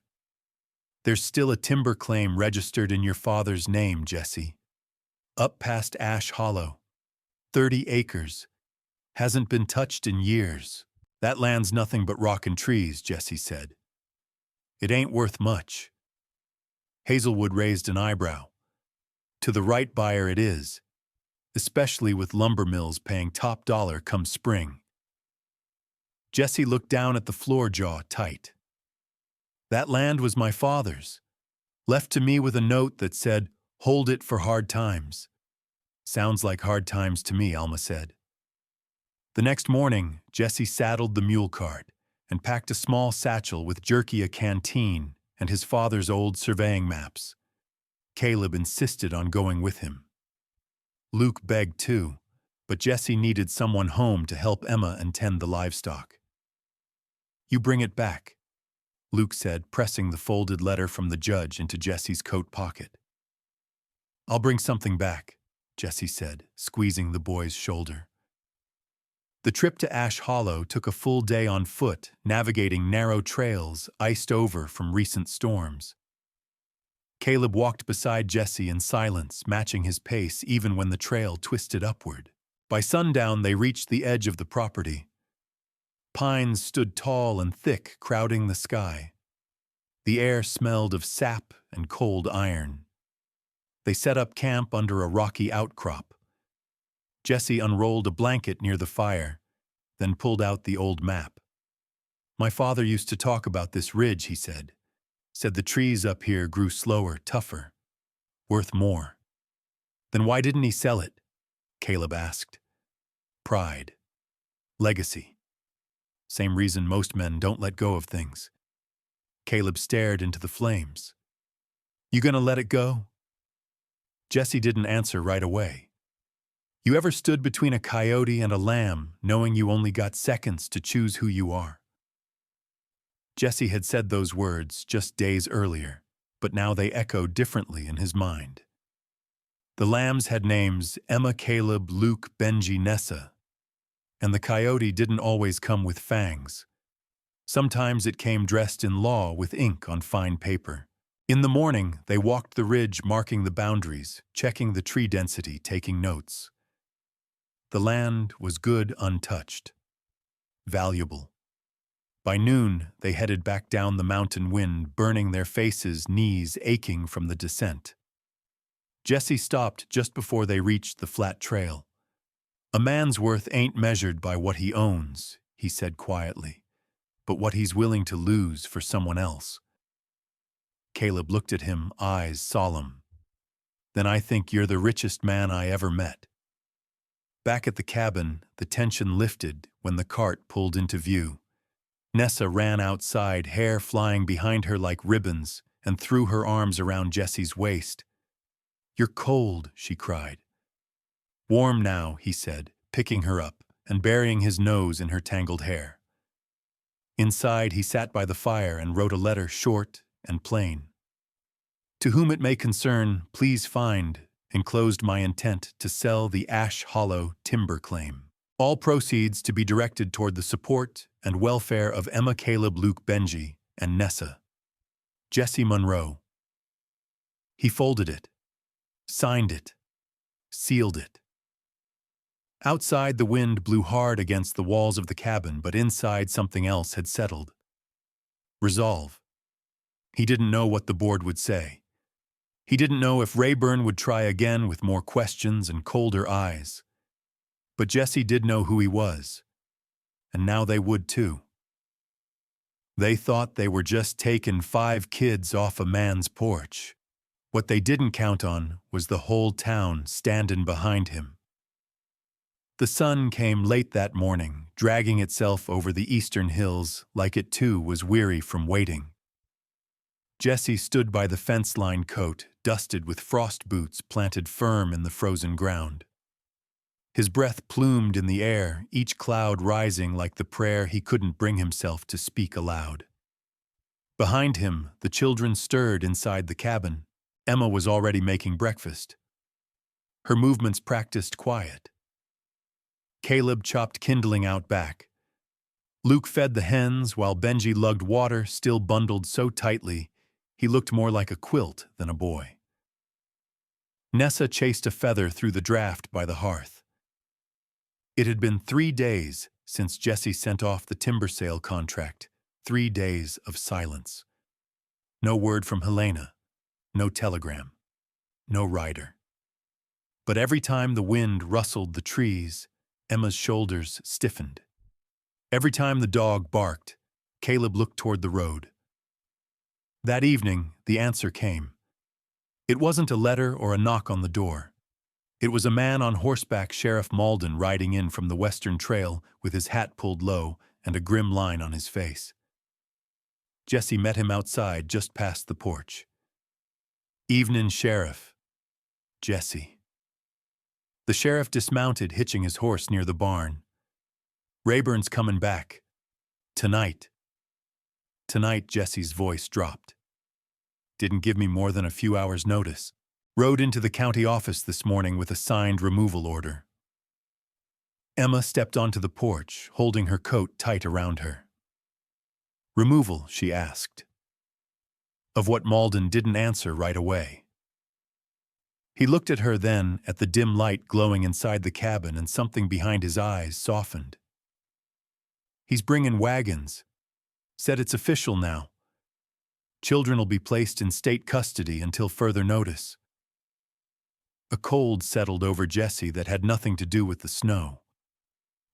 "There's still a timber claim registered in your father's name, Jesse. Up past Ash Hollow. 30 acres. Hasn't been touched in years." "That land's nothing but rock and trees," Jesse said. "It ain't worth much." Hazelwood raised an eyebrow. "To the right buyer it is, especially with lumber mills paying top dollar come spring." Jesse looked down at the floor, jaw tight. "That land was my father's, left to me with a note that said, 'Hold it for hard times.'" "Sounds like hard times to me," Alma said. The next morning, Jesse saddled the mule cart and packed a small satchel with jerky, a canteen, and his father's old surveying maps. Caleb insisted on going with him. Luke begged too, but Jesse needed someone home to help Emma and tend the livestock. "You bring it back," Luke said, pressing the folded letter from the judge into Jesse's coat pocket. "I'll bring something back," Jesse said, squeezing the boy's shoulder. The trip to Ash Hollow took a full day on foot, navigating narrow trails iced over from recent storms. Caleb walked beside Jesse in silence, matching his pace even when the trail twisted upward. By sundown, they reached the edge of the property. Pines stood tall and thick, crowding the sky. The air smelled of sap and cold iron. They set up camp under a rocky outcrop. Jesse unrolled a blanket near the fire, then pulled out the old map. "My father used to talk about this ridge," he said. "Said the trees up here grew slower, tougher, worth more." "Then why didn't he sell it?" Caleb asked. "Pride. Legacy. Same reason most men don't let go of things." Caleb stared into the flames. "You gonna let it go?" Jesse didn't answer right away. "You ever stood between a coyote and a lamb, knowing you only got seconds to choose who you are?" Jesse had said those words just days earlier, but now they echoed differently in his mind. The lambs had names: Emma, Caleb, Luke, Benji, Nessa. And the coyote didn't always come with fangs. Sometimes it came dressed in law with ink on fine paper. In the morning, they walked the ridge, marking the boundaries, checking the tree density, taking notes. The land was good, untouched. Valuable. By noon, they headed back down the mountain wind, burning their faces, knees aching from the descent. Jesse stopped just before they reached the flat trail. "A man's worth ain't measured by what he owns," he said quietly, "but what he's willing to lose for someone else." Caleb looked at him, eyes solemn. "Then I think you're the richest man I ever met." Back at the cabin, the tension lifted when the cart pulled into view. Nessa ran outside, hair flying behind her like ribbons, and threw her arms around Jesse's waist. "You're cold," she cried. "Warm now," he said, picking her up and burying his nose in her tangled hair. Inside, he sat by the fire and wrote a letter, short and plain. "To whom it may concern, please find, enclosed my intent to sell the Ash Hollow timber claim. All proceeds to be directed toward the support and welfare of Emma, Caleb, Luke, Benji, and Nessa. Jesse Monroe." He folded it, signed it, sealed it. Outside, the wind blew hard against the walls of the cabin, but inside something else had settled. Resolve. He didn't know what the board would say. He didn't know if Rayburn would try again with more questions and colder eyes. But Jesse did know who he was, and now they would too. They thought they were just taking 5 kids off a man's porch. What they didn't count on was the whole town standing behind him. The sun came late that morning, dragging itself over the eastern hills like it too was weary from waiting. Jesse stood by the fence-line coat, dusted with frost boots planted firm in the frozen ground. His breath plumed in the air, each cloud rising like the prayer he couldn't bring himself to speak aloud. Behind him, the children stirred inside the cabin. Emma was already making breakfast. Her movements practiced quiet. Caleb chopped kindling out back. Luke fed the hens while Benji lugged water, still bundled so tightly he looked more like a quilt than a boy. Nessa chased a feather through the draft by the hearth. It had been 3 days since Jesse sent off the timber sale contract, 3 days of silence. No word from Helena, no telegram, no rider. But every time the wind rustled the trees, Emma's shoulders stiffened. Every time the dog barked, Caleb looked toward the road. That evening, the answer came. It wasn't a letter or a knock on the door. It was a man on horseback, Sheriff Malden, riding in from the Western Trail with his hat pulled low and a grim line on his face. Jesse met him outside just past the porch. "Evenin', Sheriff." Jesse. The sheriff dismounted, hitching his horse near the barn. "Rayburn's coming back. Tonight." Tonight, Jesse's voice dropped. "Didn't give me more than a few hours' notice. Rode into the county office this morning with a signed removal order." Emma stepped onto the porch, holding her coat tight around her. "Removal?" she asked. Of what Malden didn't answer right away. He looked at her then, at the dim light glowing inside the cabin, and something behind his eyes softened. "He's bringing wagons. Said it's official now. Children will be placed in state custody until further notice." A cold settled over Jesse that had nothing to do with the snow.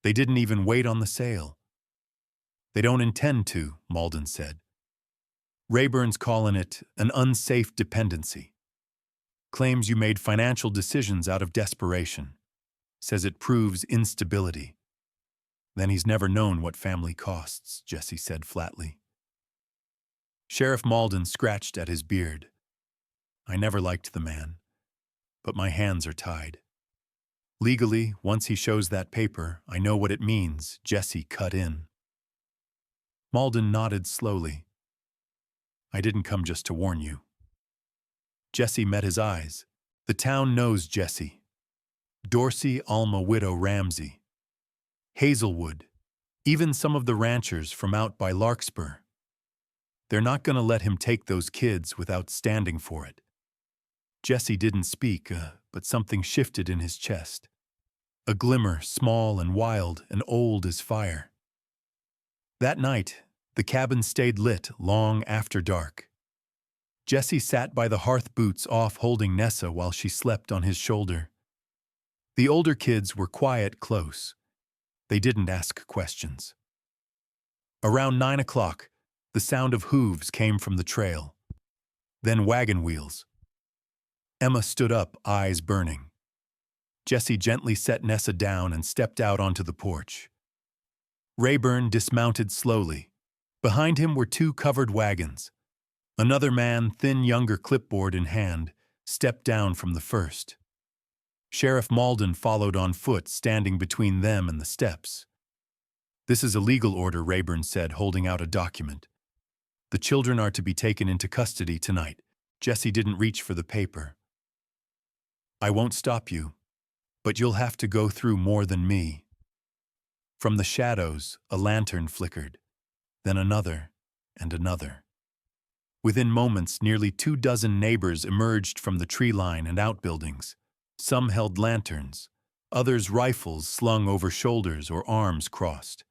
They didn't even wait on the sale. "They don't intend to," Malden said. "Rayburn's calling it an unsafe dependency. Claims you made financial decisions out of desperation. Says it proves instability." "Then he's never known what family costs," Jesse said flatly. Sheriff Malden scratched at his beard. "I never liked the man, but my hands are tied. Legally, once he shows that paper, I know what it means," Jesse cut in. Malden nodded slowly. "I didn't come just to warn you." Jesse met his eyes. The town knows Jesse. Dorsey Alma widow Ramsey. Hazelwood. Even some of the ranchers from out by Larkspur. They're not going to let him take those kids without standing for it. Jesse didn't speak, but something shifted in his chest. A glimmer, small and wild and old as fire. That night, the cabin stayed lit long after dark. Jesse sat by the hearth, boots off, holding Nessa while she slept on his shoulder. The older kids were quiet close. They didn't ask questions. Around 9 o'clock, the sound of hooves came from the trail. Then wagon wheels. Emma stood up, eyes burning. Jesse gently set Nessa down and stepped out onto the porch. Rayburn dismounted slowly. Behind him were 2 covered wagons. Another man, thin younger clipboard in hand, stepped down from the first. Sheriff Malden followed on foot, standing between them and the steps. "This is a legal order," Rayburn said, holding out a document. "The children are to be taken into custody tonight." Jesse didn't reach for the paper. "I won't stop you, but you'll have to go through more than me." From the shadows, a lantern flickered, then another and another. Within moments, nearly 24 neighbors emerged from the tree line and outbuildings. Some held lanterns, others rifles slung over shoulders or arms crossed.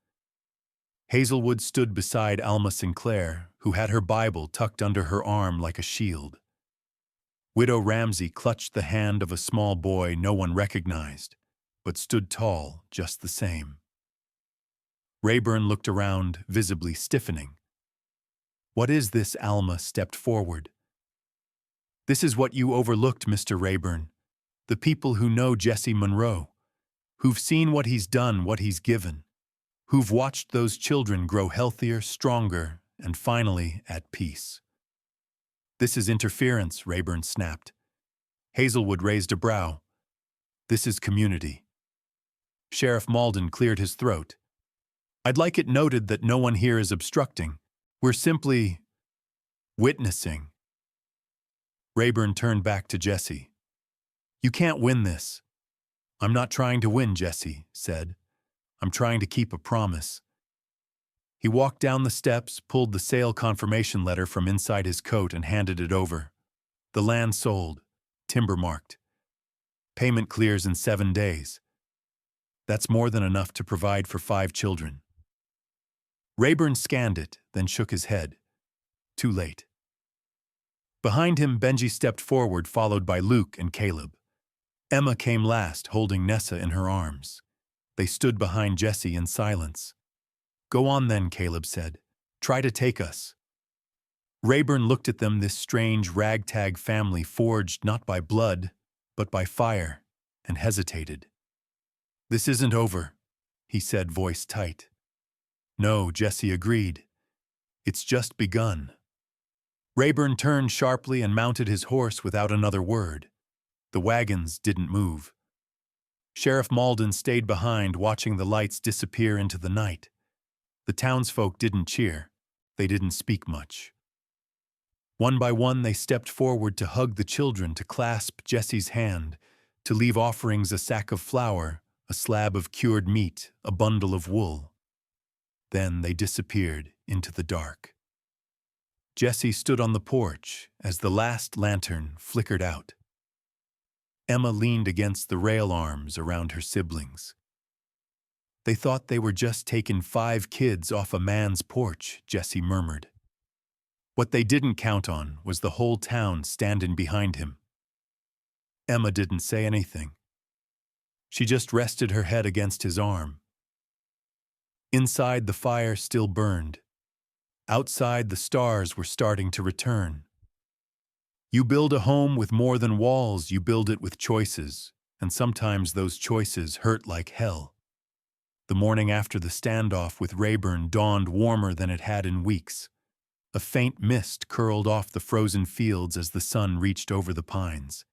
Hazelwood stood beside Alma Sinclair, who had her Bible tucked under her arm like a shield. Widow Ramsey clutched the hand of a small boy no one recognized, but stood tall just the same. Rayburn looked around, visibly stiffening. "What is this?" Alma stepped forward. "This is what you overlooked, Mr. Rayburn. The people who know Jesse Monroe, who've seen what he's done, what he's given, who've watched those children grow healthier, stronger, and finally at peace." "This is interference," Rayburn snapped. Hazelwood raised a brow. "This is community." Sheriff Malden cleared his throat. "I'd like it noted that no one here is obstructing. We're simply witnessing." Rayburn turned back to Jesse. "You can't win this." "I'm not trying to win," Jesse said. "I'm trying to keep a promise." He walked down the steps, pulled the sale confirmation letter from inside his coat and handed it over. "The land sold, timber marked. Payment clears in 7 days. That's more than enough to provide for 5 children." Rayburn scanned it, then shook his head. Too late. Behind him, Benji stepped forward, followed by Luke and Caleb. Emma came last, holding Nessa in her arms. They stood behind Jesse in silence. "Go on then," Caleb said. "Try to take us." Rayburn looked at them, this strange ragtag family forged not by blood, but by fire, and hesitated. "This isn't over," he said, voice tight. "No," Jesse agreed. "It's just begun." Rayburn turned sharply and mounted his horse without another word. The wagons didn't move. Sheriff Malden stayed behind, watching the lights disappear into the night. The townsfolk didn't cheer. They didn't speak much. One by one, they stepped forward to hug the children, to clasp Jesse's hand, to leave offerings: a sack of flour, a slab of cured meat, a bundle of wool. Then they disappeared into the dark. Jesse stood on the porch as the last lantern flickered out. Emma leaned against the rail arms around her siblings. They thought they were just taking 5 kids off a man's porch, Jesse murmured. What they didn't count on was the whole town standing behind him. Emma didn't say anything. She just rested her head against his arm. Inside, the fire still burned. Outside, the stars were starting to return. You build a home with more than walls, you build it with choices, and sometimes those choices hurt like hell. The morning after the standoff with Rayburn dawned warmer than it had in weeks. A faint mist curled off the frozen fields as the sun reached over the pines.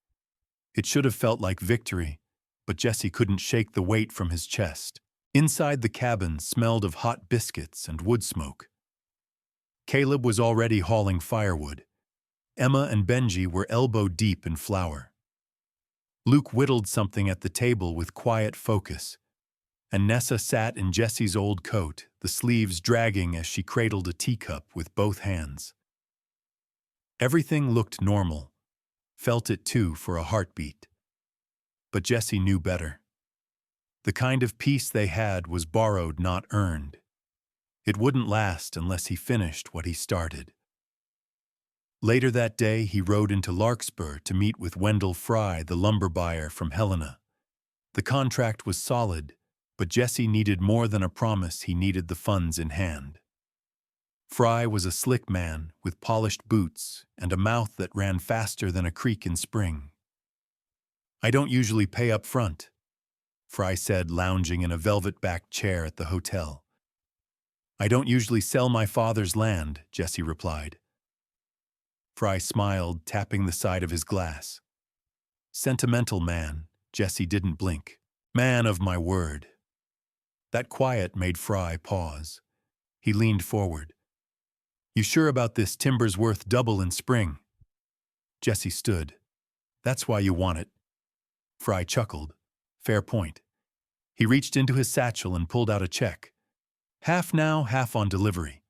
It should have felt like victory, but Jesse couldn't shake the weight from his chest. Inside the cabin smelled of hot biscuits and wood smoke. Caleb was already hauling firewood. Emma and Benji were elbow-deep in flour. Luke whittled something at the table with quiet focus, and Nessa sat in Jesse's old coat, the sleeves dragging as she cradled a teacup with both hands. Everything looked normal, felt it too for a heartbeat. But Jesse knew better. The kind of peace they had was borrowed, not earned. It wouldn't last unless he finished what he started. Later that day, he rode into Larkspur to meet with Wendell Fry, the lumber buyer from Helena. The contract was solid, but Jesse needed more than a promise, he needed the funds in hand. Fry was a slick man with polished boots and a mouth that ran faster than a creek in spring. "I don't usually pay up front," Fry said, lounging in a velvet-backed chair at the hotel. "I don't usually sell my father's land," Jesse replied. Fry smiled, tapping the side of his glass. "Sentimental man," Jesse didn't blink. "Man of my word." That quiet made Fry pause. He leaned forward. "You sure about this timber's worth double in spring?" Jesse stood. "That's why you want it." Fry chuckled. "Fair point." He reached into his satchel and pulled out a check. "Half now, half on delivery."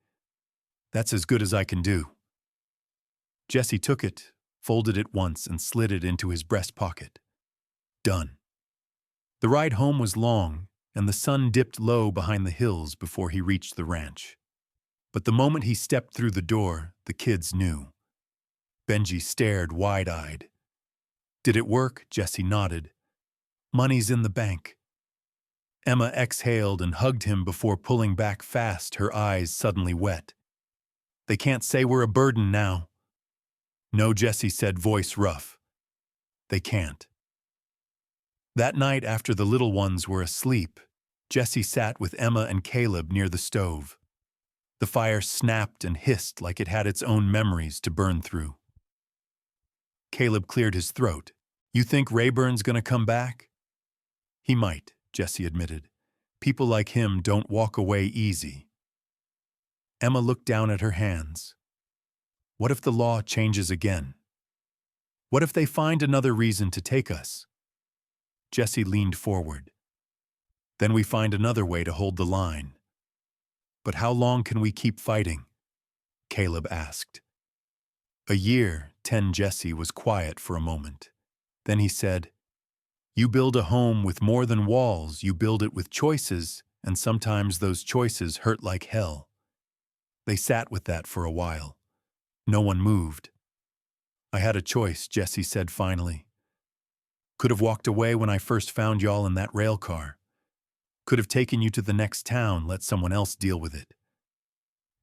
"That's as good as I can do." Jesse took it, folded it once, and slid it into his breast pocket. Done. The ride home was long, and the sun dipped low behind the hills before he reached the ranch. But the moment he stepped through the door, the kids knew. Benji stared wide-eyed. "Did it work?" Jesse nodded. "Money's in the bank." Emma exhaled and hugged him before pulling back fast, her eyes suddenly wet. "They can't say we're a burden now." "No," Jesse said, voice rough. "They can't." That night, after the little ones were asleep, Jesse sat with Emma and Caleb near the stove. The fire snapped and hissed like it had its own memories to burn through. Caleb cleared his throat. "You think Rayburn's gonna come back?" "He might," Jesse admitted. "People like him don't walk away easy." Emma looked down at her hands. "What if the law changes again? What if they find another reason to take us?" Jesse leaned forward. "Then we find another way to hold the line." "But how long can we keep fighting?" Caleb asked. "A year," Jesse was quiet for a moment. Then he said, "You build a home with more than walls, you build it with choices, and sometimes those choices hurt like hell." They sat with that for a while. No one moved. "I had a choice," Jesse said finally. "Could have walked away when I first found y'all in that rail car. Could have taken you to the next town, let someone else deal with it.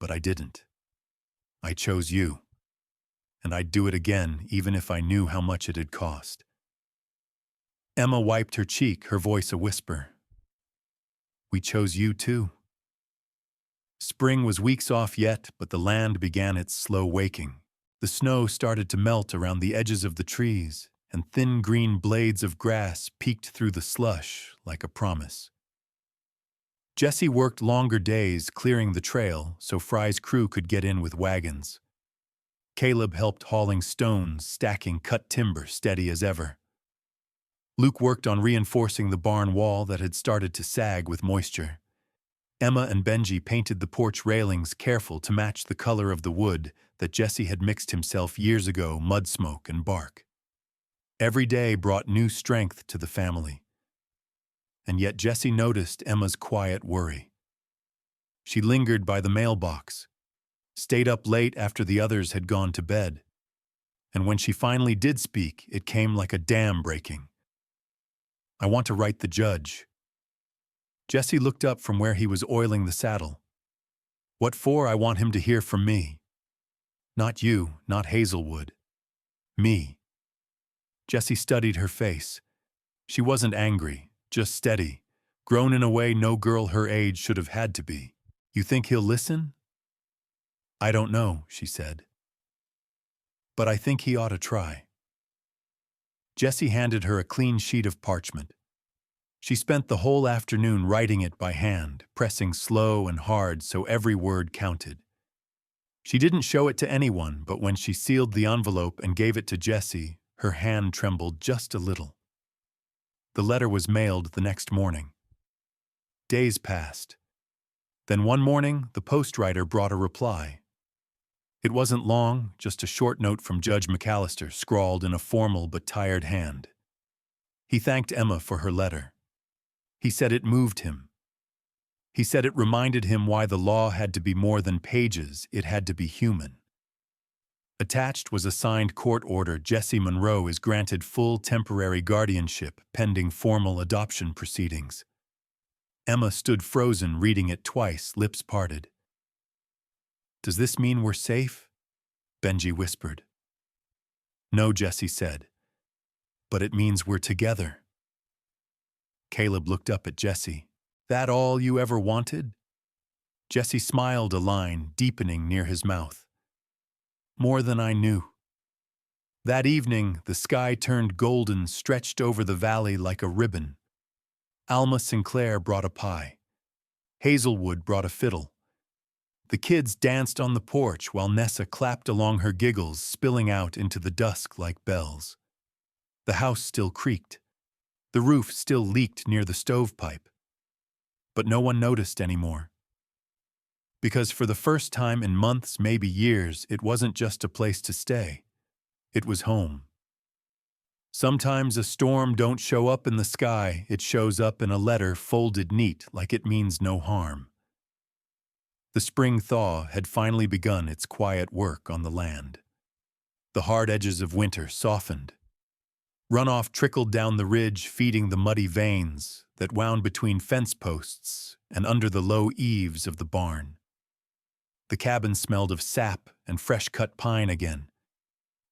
But I didn't. I chose you. And I'd do it again, even if I knew how much it had cost." Emma wiped her cheek, her voice a whisper. "We chose you too." Spring was weeks off yet, but the land began its slow waking. The snow started to melt around the edges of the trees, and thin green blades of grass peeked through the slush like a promise. Jesse worked longer days clearing the trail so Fry's crew could get in with wagons. Caleb helped hauling stones, stacking cut timber steady as ever. Luke worked on reinforcing the barn wall that had started to sag with moisture. Emma and Benji painted the porch railings careful to match the color of the wood that Jesse had mixed himself years ago, mud smoke and bark. Every day brought new strength to the family. And yet Jessie noticed Emma's quiet worry. She lingered by the mailbox, stayed up late after the others had gone to bed, and when she finally did speak, it came like a dam breaking. "I want to write the judge." Jessie looked up from where he was oiling the saddle. "What for? I want him to hear from me. Not you, not Hazelwood. Me." Jessie studied her face. She wasn't angry, just steady, grown in a way no girl her age should have had to be. "You think he'll listen?" "I don't know," she said. "But I think he ought to try." Jessie handed her a clean sheet of parchment. She spent the whole afternoon writing it by hand, pressing slow and hard so every word counted. She didn't show it to anyone, but when she sealed the envelope and gave it to Jessie, her hand trembled just a little. The letter was mailed the next morning. Days passed. Then one morning, the postwriter brought a reply. It wasn't long, just a short note from Judge McAllister, scrawled in a formal but tired hand. He thanked Emma for her letter. He said it moved him. He said it reminded him why the law had to be more than pages, it had to be human. Attached was a signed court order. Jessie Monroe is granted full temporary guardianship pending formal adoption proceedings. Emma stood frozen, reading it twice, lips parted. "Does this mean we're safe?" Benji whispered. "No," Jessie said. "But it means we're together." Caleb looked up at Jessie. "That all you ever wanted?" Jessie smiled, a line deepening near his mouth. "More than I knew." That evening, the sky turned golden, stretched over the valley like a ribbon. Alma Sinclair brought a pie. Hazelwood brought a fiddle. The kids danced on the porch while Nessa clapped along, her giggles spilling out into the dusk like bells. The house still creaked. The roof still leaked near the stovepipe. But no one noticed anymore. Because for the first time in months, maybe years, it wasn't just a place to stay. It was home. Sometimes a storm don't show up in the sky, it shows up in a letter folded neat like it means no harm. The spring thaw had finally begun its quiet work on the land. The hard edges of winter softened. Runoff trickled down the ridge, feeding the muddy veins that wound between fence posts and under the low eaves of the barn. The cabin smelled of sap and fresh-cut pine again.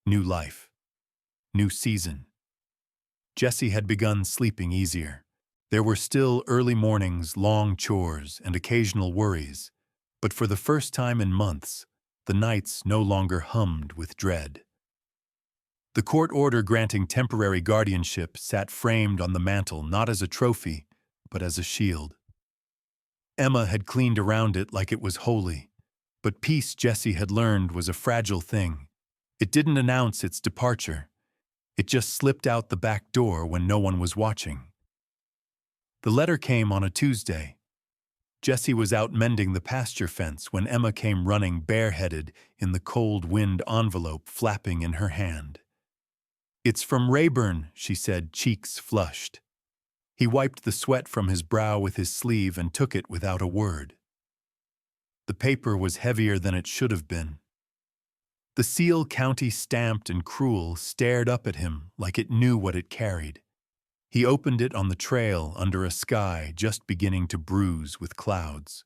New life. New season. Jessie had begun sleeping easier. There were still early mornings, long chores, and occasional worries, but for the first time in months, the nights no longer hummed with dread. The court order granting temporary guardianship sat framed on the mantel not as a trophy, but as a shield. Emma had cleaned around it like it was holy, but peace, Jessie had learned, was a fragile thing. It didn't announce its departure. It just slipped out the back door when no one was watching. The letter came on a Tuesday. Jessie was out mending the pasture fence when Emma came running bareheaded in the cold wind, envelope flapping in her hand. "It's from Reborn," she said, cheeks flushed. He wiped the sweat from his brow with his sleeve and took it without a word. The paper was heavier than it should have been. The seal, county stamped and cruel, stared up at him like it knew what it carried. He opened it on the trail under a sky just beginning to bruise with clouds.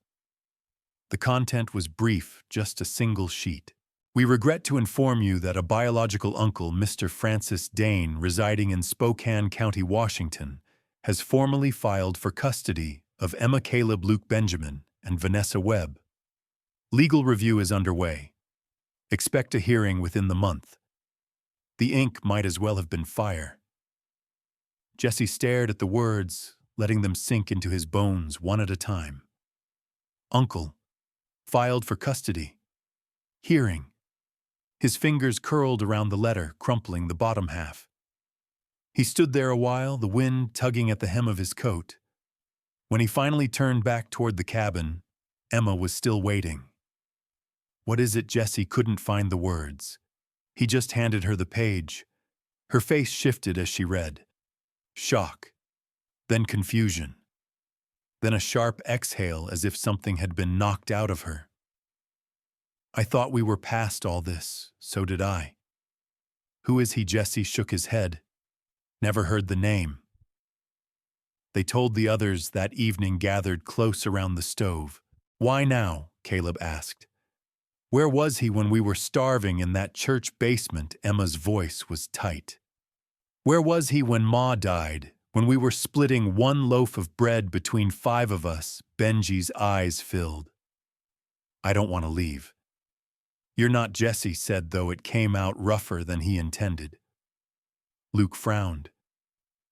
The content was brief, just a single sheet. "We regret to inform you that a biological uncle, Mr. Francis Dane, residing in Spokane County, Washington, has formally filed for custody of Emma Caleb Luke Benjamin and Vanessa Webb. Legal review is underway. Expect a hearing within the month." The ink might as well have been fire. Jessie stared at the words, letting them sink into his bones one at a time. Uncle. Filed for custody. Hearing. His fingers curled around the letter, crumpling the bottom half. He stood there a while, the wind tugging at the hem of his coat. When he finally turned back toward the cabin, Emma was still waiting. "What is it?" Jessie couldn't find the words. He just handed her the page. Her face shifted as she read. Shock. Then confusion. Then a sharp exhale as if something had been knocked out of her. I thought we were past all this, so did I. Who is he? Jesse shook his head. Never heard the name. They told the others that evening, gathered close around the stove. Why now? Caleb asked. Where was he when we were starving in that church basement? Emma's voice was tight. Where was he when Ma died, when we were splitting one loaf of bread between 5 of us? Benji's eyes filled. I don't want to leave. You're not, Jesse said, though it came out rougher than he intended. Luke frowned.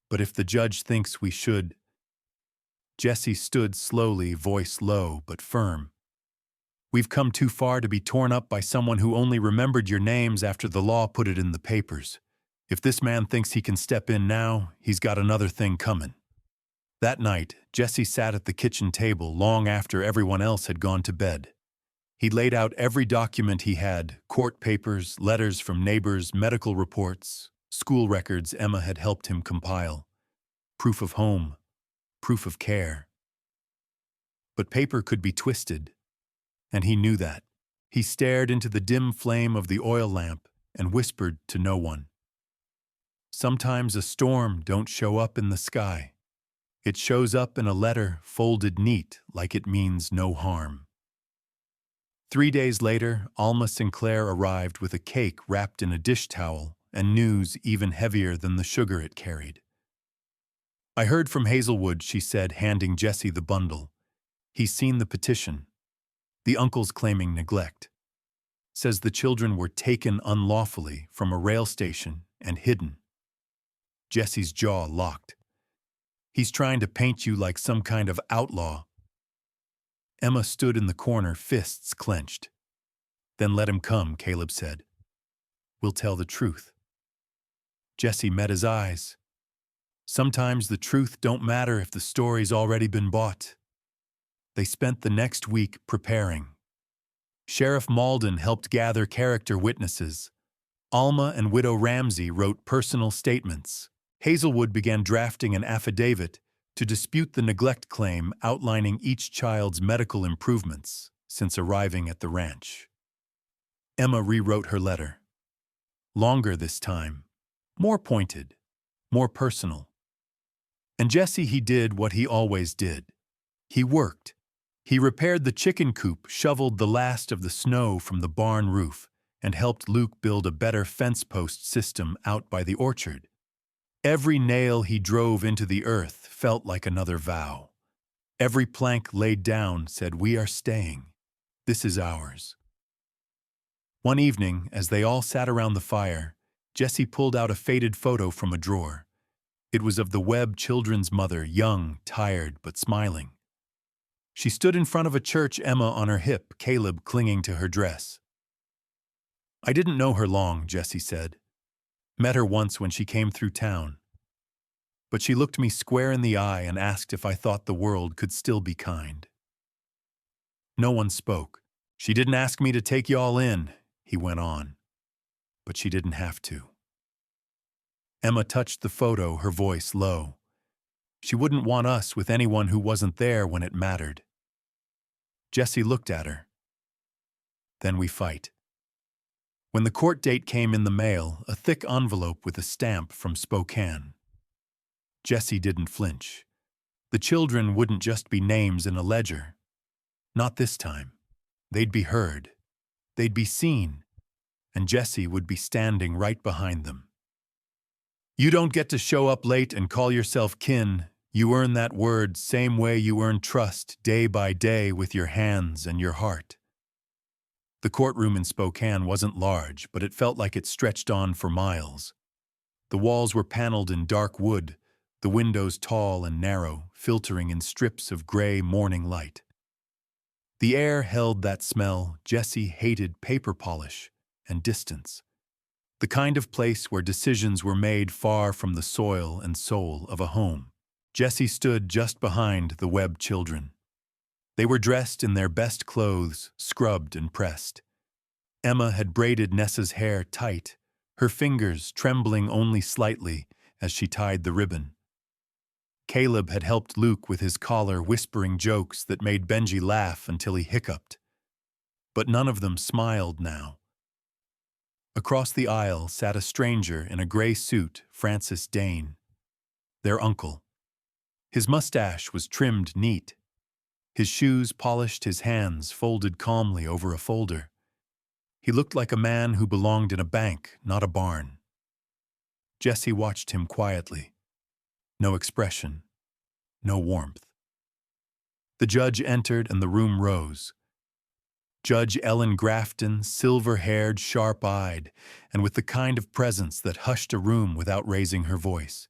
But if the judge thinks we should... Jesse stood slowly, voice low but firm. We've come too far to be torn up by someone who only remembered your names after the law put it in the papers. If this man thinks he can step in now, he's got another thing coming. That night, Jesse sat at the kitchen table long after everyone else had gone to bed. He laid out every document he had, court papers, letters from neighbors, medical reports, school records Emma had helped him compile. Proof of home, proof of care. But paper could be twisted, and he knew that. He stared into the dim flame of the oil lamp and whispered to no one. Sometimes a storm don't show up in the sky. It shows up in a letter folded neat like it means no harm. 3 days later, Alma Sinclair arrived with a cake wrapped in a dish towel and news even heavier than the sugar it carried. I heard from Hazelwood, she said, handing Jesse the bundle. He's seen the petition. The uncle's claiming neglect. Says the children were taken unlawfully from a rail station and hidden. Jesse's jaw locked. He's trying to paint you like some kind of outlaw. Emma stood in the corner, fists clenched. Then let him come, Caleb said. We'll tell the truth. Jesse met his eyes. Sometimes the truth don't matter if the story's already been bought. They spent the next week preparing. Sheriff Malden helped gather character witnesses. Alma and Widow Ramsey wrote personal statements. Hazelwood began drafting an affidavit to dispute the neglect claim, outlining each child's medical improvements since arriving at the ranch. Emma rewrote her letter. Longer this time, more pointed, more personal. And Jesse, he did what he always did. He worked. He repaired the chicken coop, shoveled the last of the snow from the barn roof, and helped Luke build a better fence post system out by the orchard. Every nail he drove into the earth felt like another vow. Every plank laid down said, we are staying. This is ours. One evening, as they all sat around the fire, Jesse pulled out a faded photo from a drawer. It was of the Webb children's mother, young, tired, but smiling. She stood in front of a church, Emma on her hip, Caleb clinging to her dress. I didn't know her long, Jesse said. Met her once when she came through town. But she looked me square in the eye and asked if I thought the world could still be kind. No one spoke. She didn't ask me to take y'all in, he went on. But she didn't have to. Emma touched the photo, her voice low. She wouldn't want us with anyone who wasn't there when it mattered. Jesse looked at her. Then we fight. When the court date came in the mail, a thick envelope with a stamp from Spokane. Jesse didn't flinch. The children wouldn't just be names in a ledger. Not this time. They'd be heard. They'd be seen. And Jesse would be standing right behind them. You don't get to show up late and call yourself kin. You earn that word same way you earn trust day by day with your hands and your heart. The courtroom in Spokane wasn't large, but it felt like it stretched on for miles. The walls were paneled in dark wood, the windows tall and narrow, filtering in strips of gray morning light. The air held that smell Jesse hated: paper polish and distance. The kind of place where decisions were made far from the soil and soul of a home. Jesse stood just behind the Webb children. They were dressed in their best clothes, scrubbed and pressed. Emma had braided Nessa's hair tight, her fingers trembling only slightly as she tied the ribbon. Caleb had helped Luke with his collar, whispering jokes that made Benji laugh until he hiccuped. But none of them smiled now. Across the aisle sat a stranger in a gray suit, Francis Dane, their uncle. His mustache was trimmed neat. His shoes polished, his hands folded calmly over a folder. He looked like a man who belonged in a bank, not a barn. Jesse watched him quietly. No expression, no warmth. The judge entered and the room rose. Judge Ellen Grafton, silver-haired, sharp-eyed, and with the kind of presence that hushed a room without raising her voice.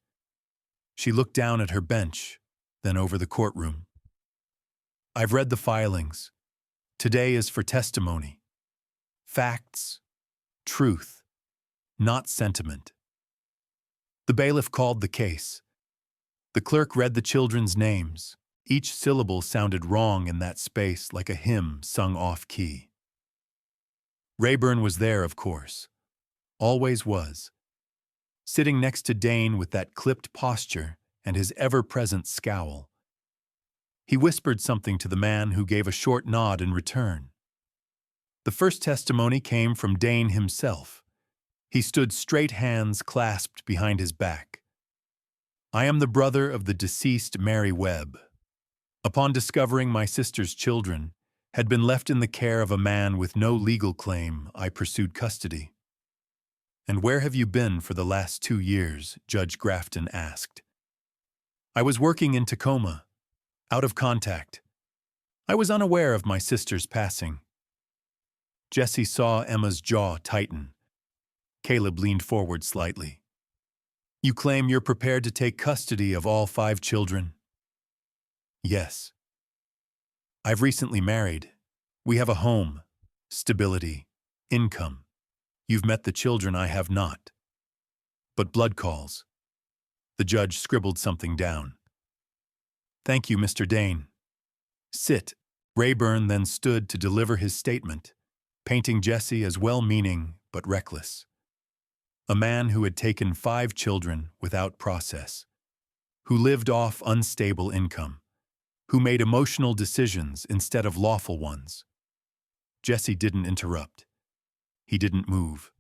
She looked down at her bench, then over the courtroom. "I've read the filings. Today is for testimony. Facts, truth, not sentiment." The bailiff called the case. The clerk read the children's names. Each syllable sounded wrong in that space, like a hymn sung off-key. Rayburn was there, of course. Always was. Sitting next to Dane with that clipped posture and his ever-present scowl. He whispered something to the man who gave a short nod in return. The first testimony came from Dane himself. He stood straight, hands clasped behind his back. "I am the brother of the deceased Mary Webb. Upon discovering my sister's children had been left in the care of a man with no legal claim, I pursued custody." "And where have you been for the last 2 years?" Judge Grafton asked. "I was working in Tacoma, out of contact. I was unaware of my sister's passing." Jesse saw Emma's jaw tighten. Caleb leaned forward slightly. "You claim you're prepared to take custody of all 5 children?" "Yes. I've recently married. We have a home, stability, income. You've met the children, I have not. But blood calls." The judge scribbled something down. "Thank you, Mr. Dane. Sit." Rayburn then stood to deliver his statement, painting Jesse as well-meaning but reckless. A man who had taken 5 children without process, who lived off unstable income, who made emotional decisions instead of lawful ones. Jesse didn't interrupt. He didn't move.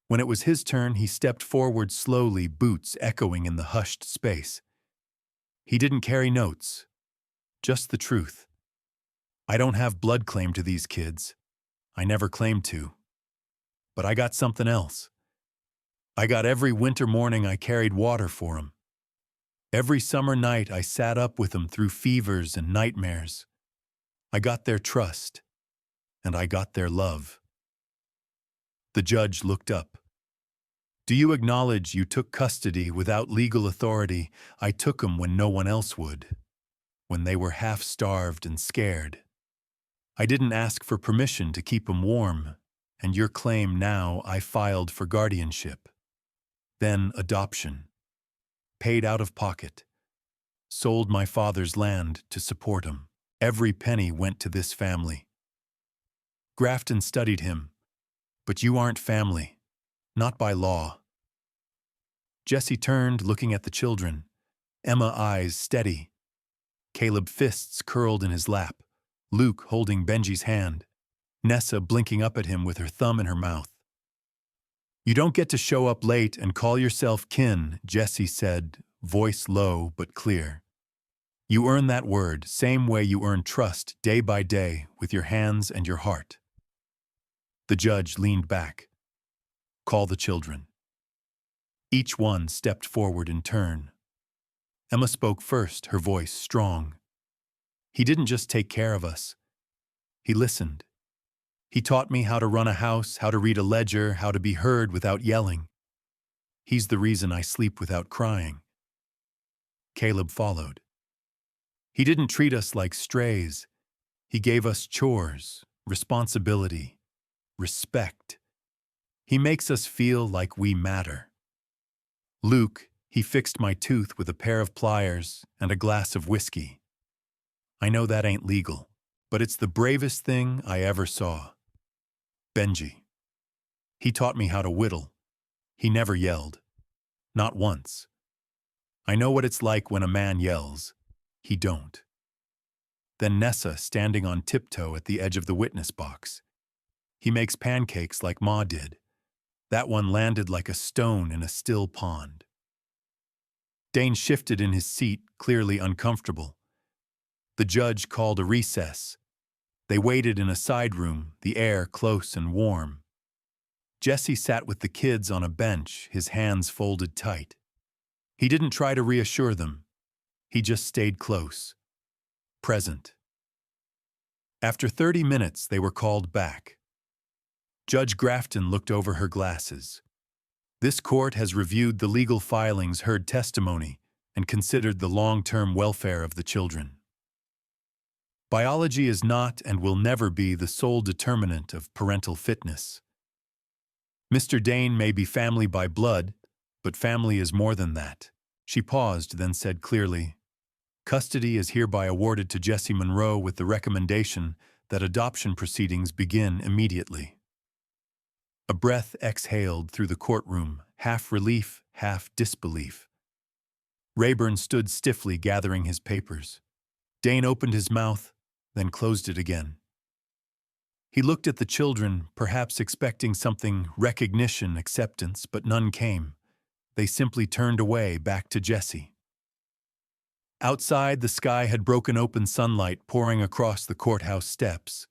When it was his turn, he stepped forward slowly, boots echoing in the hushed space. He didn't carry notes, just the truth. "I don't have blood claim to these kids. I never claimed to. But I got something else. I got every winter morning I carried water for 'em. Every summer night I sat up with them through fevers and nightmares. I got their trust, and I got their love." The judge looked up. "Do you acknowledge you took custody without legal authority? I took 'em when no one else would, when they were half-starved and scared. I didn't ask for permission to keep 'em warm, and your claim now I filed for guardianship. Then adoption. Paid out of pocket. Sold my father's land to support him. Every penny went to this family." Grafton studied him. "But you aren't family. Not by law." Jesse turned, looking at the children. Emma eyes steady. Caleb fists curled in his lap. Luke holding Benji's hand. Nessa blinking up at him with her thumb in her mouth. "You don't get to show up late and call yourself kin," Jesse said, voice low but clear. "You earn that word, same way you earn trust day by day with your hands and your heart." The judge leaned back. "Call the children." Each one stepped forward in turn. Emma spoke first, her voice strong. "He didn't just take care of us. He listened. He taught me how to run a house, how to read a ledger, how to be heard without yelling. He's the reason I sleep without crying." Caleb followed. "He didn't treat us like strays. He gave us chores, responsibility, respect. He makes us feel like we matter." Luke, he fixed my tooth with a pair of pliers and a glass of whiskey. "I know that ain't legal, but it's the bravest thing I ever saw." Benji. He taught me how to whittle, He never yelled. Not once. I know what it's like when a man yells. He don't. Then Nessa standing on tiptoe at the edge of the witness box. He makes pancakes like Ma did. That one landed like a stone in a still pond. Dane shifted in his seat, clearly uncomfortable. The judge called a recess. They waited in a side room, the air close and warm. Jesse sat with the kids on a bench, his hands folded tight. He didn't try to reassure them. He just stayed close. Present. After 30 minutes, they were called back. Judge Grafton looked over her glasses. This court has reviewed the legal filings, heard testimony, and considered the long-term welfare of the children. Biology is not and will never be the sole determinant of parental fitness. Mr. Dane may be family by blood, but family is more than that. She paused, then said clearly, "Custody is hereby awarded to Jesse Monroe with the recommendation that adoption proceedings begin immediately." A breath exhaled through the courtroom, half relief, half disbelief. Rayburn stood stiffly, gathering his papers. Dane opened his mouth, then closed it again. He looked at the children, perhaps expecting something, recognition, acceptance, but none came. They simply turned away, back to Jesse. Outside, the sky had broken open, sunlight pouring across the courthouse steps.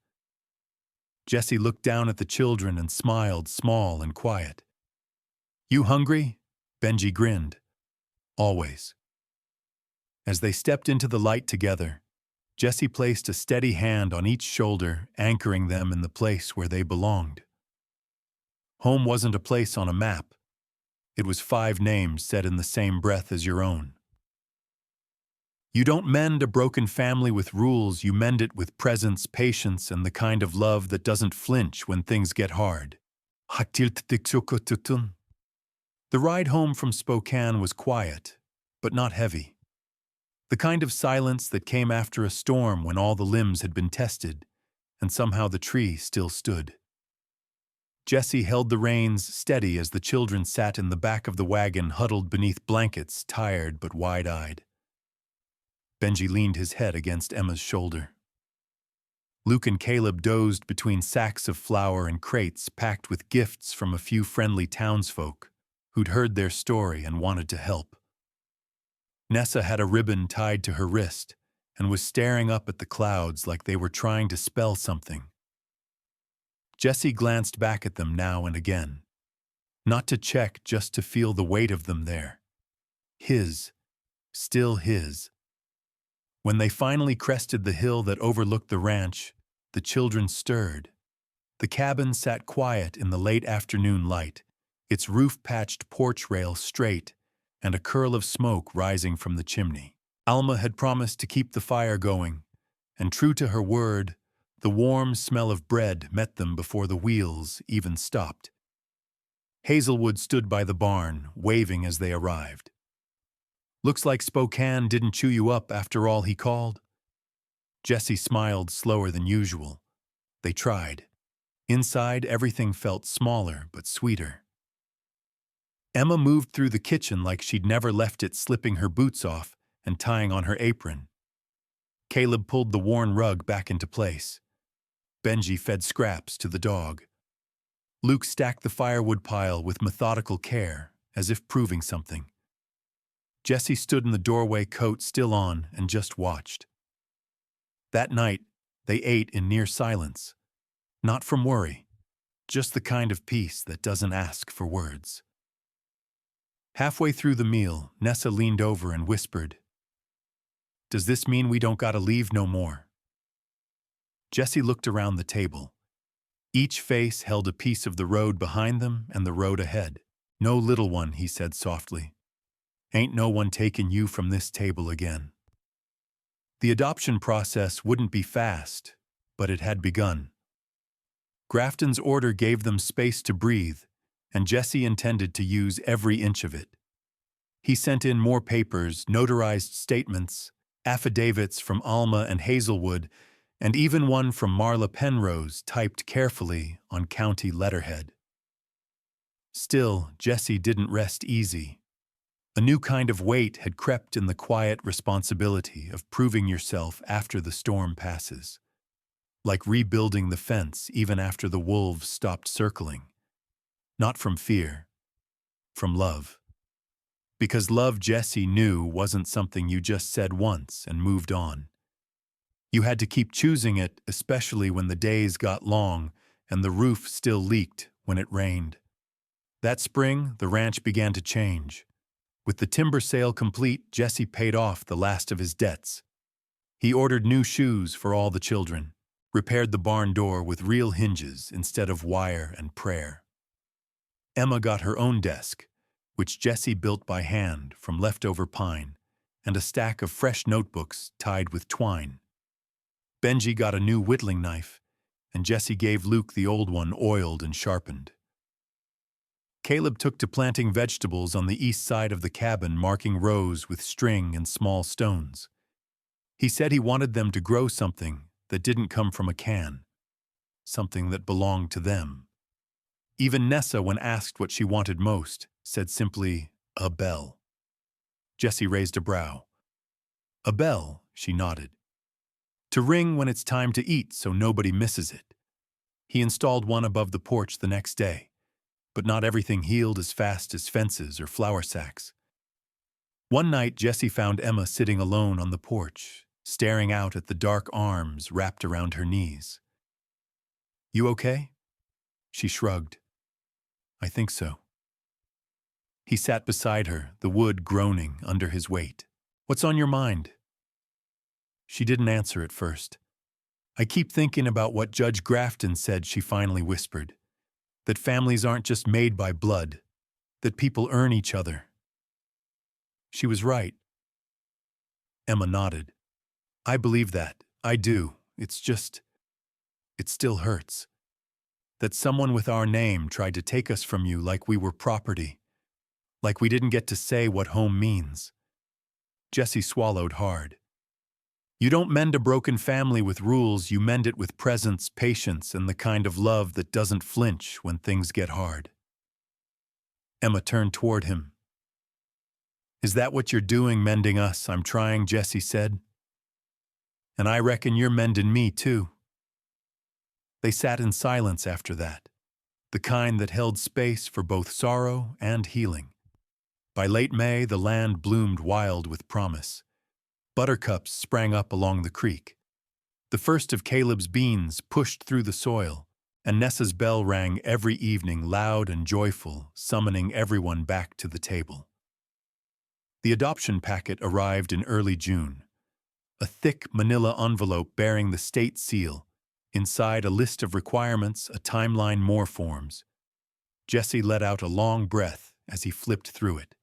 Jesse looked down at the children and smiled, small and quiet. "You hungry?" Benji grinned. "Always." As they stepped into the light together, Jesse placed a steady hand on each shoulder, anchoring them in the place where they belonged. Home wasn't a place on a map. It was 5 names said in the same breath as your own. You don't mend a broken family with rules, you mend it with presence, patience, and the kind of love that doesn't flinch when things get hard. The ride home from Spokane was quiet, but not heavy. The kind of silence that came after a storm when all the limbs had been tested, and somehow the tree still stood. Jesse held the reins steady as the children sat in the back of the wagon, huddled beneath blankets, tired but wide-eyed. Benji leaned his head against Emma's shoulder. Luke and Caleb dozed between sacks of flour and crates packed with gifts from a few friendly townsfolk who'd heard their story and wanted to help. Nessa had a ribbon tied to her wrist and was staring up at the clouds like they were trying to spell something. Jesse glanced back at them now and again. Not to check, just to feel the weight of them there. His. Still his. When they finally crested the hill that overlooked the ranch, the children stirred. The cabin sat quiet in the late afternoon light, its roof-patched porch rail straight, and a curl of smoke rising from the chimney. Alma had promised to keep the fire going, and true to her word, the warm smell of bread met them before the wheels even stopped. Hazelwood stood by the barn, waving as they arrived. "Looks like Spokane didn't chew you up after all," he called. Jesse smiled slower than usual. They tried. Inside, everything felt smaller but sweeter. Emma moved through the kitchen like she'd never left it, slipping her boots off and tying on her apron. Caleb pulled the worn rug back into place. Benji fed scraps to the dog. Luke stacked the firewood pile with methodical care, as if proving something. Jesse stood in the doorway, coat still on, and just watched. That night, they ate in near silence. Not from worry, just the kind of peace that doesn't ask for words. Halfway through the meal, Nessa leaned over and whispered, "Does this mean we don't gotta leave no more?" Jesse looked around the table. Each face held a piece of the road behind them and the road ahead. "No, little one," he said softly. "Ain't no one taking you from this table again." The adoption process wouldn't be fast, but it had begun. Grafton's order gave them space to breathe, and Jesse intended to use every inch of it. He sent in more papers, notarized statements, affidavits from Alma and Hazelwood, and even one from Marla Penrose typed carefully on county letterhead. Still, Jesse didn't rest easy. A new kind of weight had crept in the quiet responsibility of proving yourself after the storm passes. Like rebuilding the fence even after the wolves stopped circling. Not from fear, from love. Because love, Jesse knew, wasn't something you just said once and moved on. You had to keep choosing it, especially when the days got long and the roof still leaked when it rained. That spring, the ranch began to change. With the timber sale complete, Jesse paid off the last of his debts. He ordered new shoes for all the children, repaired the barn door with real hinges instead of wire and prayer. Emma got her own desk, which Jesse built by hand from leftover pine, and a stack of fresh notebooks tied with twine. Benji got a new whittling knife, and Jesse gave Luke the old one oiled and sharpened. Caleb took to planting vegetables on the east side of the cabin, marking rows with string and small stones. He said he wanted them to grow something that didn't come from a can, something that belonged to them. Even Nessa, when asked what she wanted most, said simply, "A bell." Jesse raised a brow. "A bell," she nodded. "To ring when it's time to eat so nobody misses it." He installed one above the porch the next day. But not everything healed as fast as fences or flour sacks. One night, Jesse found Emma sitting alone on the porch, staring out at the dark arms wrapped around her knees. "You okay?" She shrugged. "I think so." He sat beside her, the wood groaning under his weight. "What's on your mind?" She didn't answer at first. "I keep thinking about what Judge Grafton said," she finally whispered. "That families aren't just made by blood, that people earn each other." She was right. Emma nodded. "I believe that. I do. It's just, it still hurts. That someone with our name tried to take us from you like we were property, like we didn't get to say what home means." Jesse swallowed hard. "You don't mend a broken family with rules, you mend it with presence, patience, and the kind of love that doesn't flinch when things get hard." Emma turned toward him. "Is that what you're doing, mending us?" "I'm trying," Jesse said. "And I reckon you're mending me, too." They sat in silence after that, the kind that held space for both sorrow and healing. By late May, the land bloomed wild with promise. Buttercups sprang up along the creek. The first of Caleb's beans pushed through the soil, and Nessa's bell rang every evening, loud and joyful, summoning everyone back to the table. The adoption packet arrived in early June, a thick manila envelope bearing the state seal, inside a list of requirements, a timeline, more forms. Jesse let out a long breath as he flipped through it.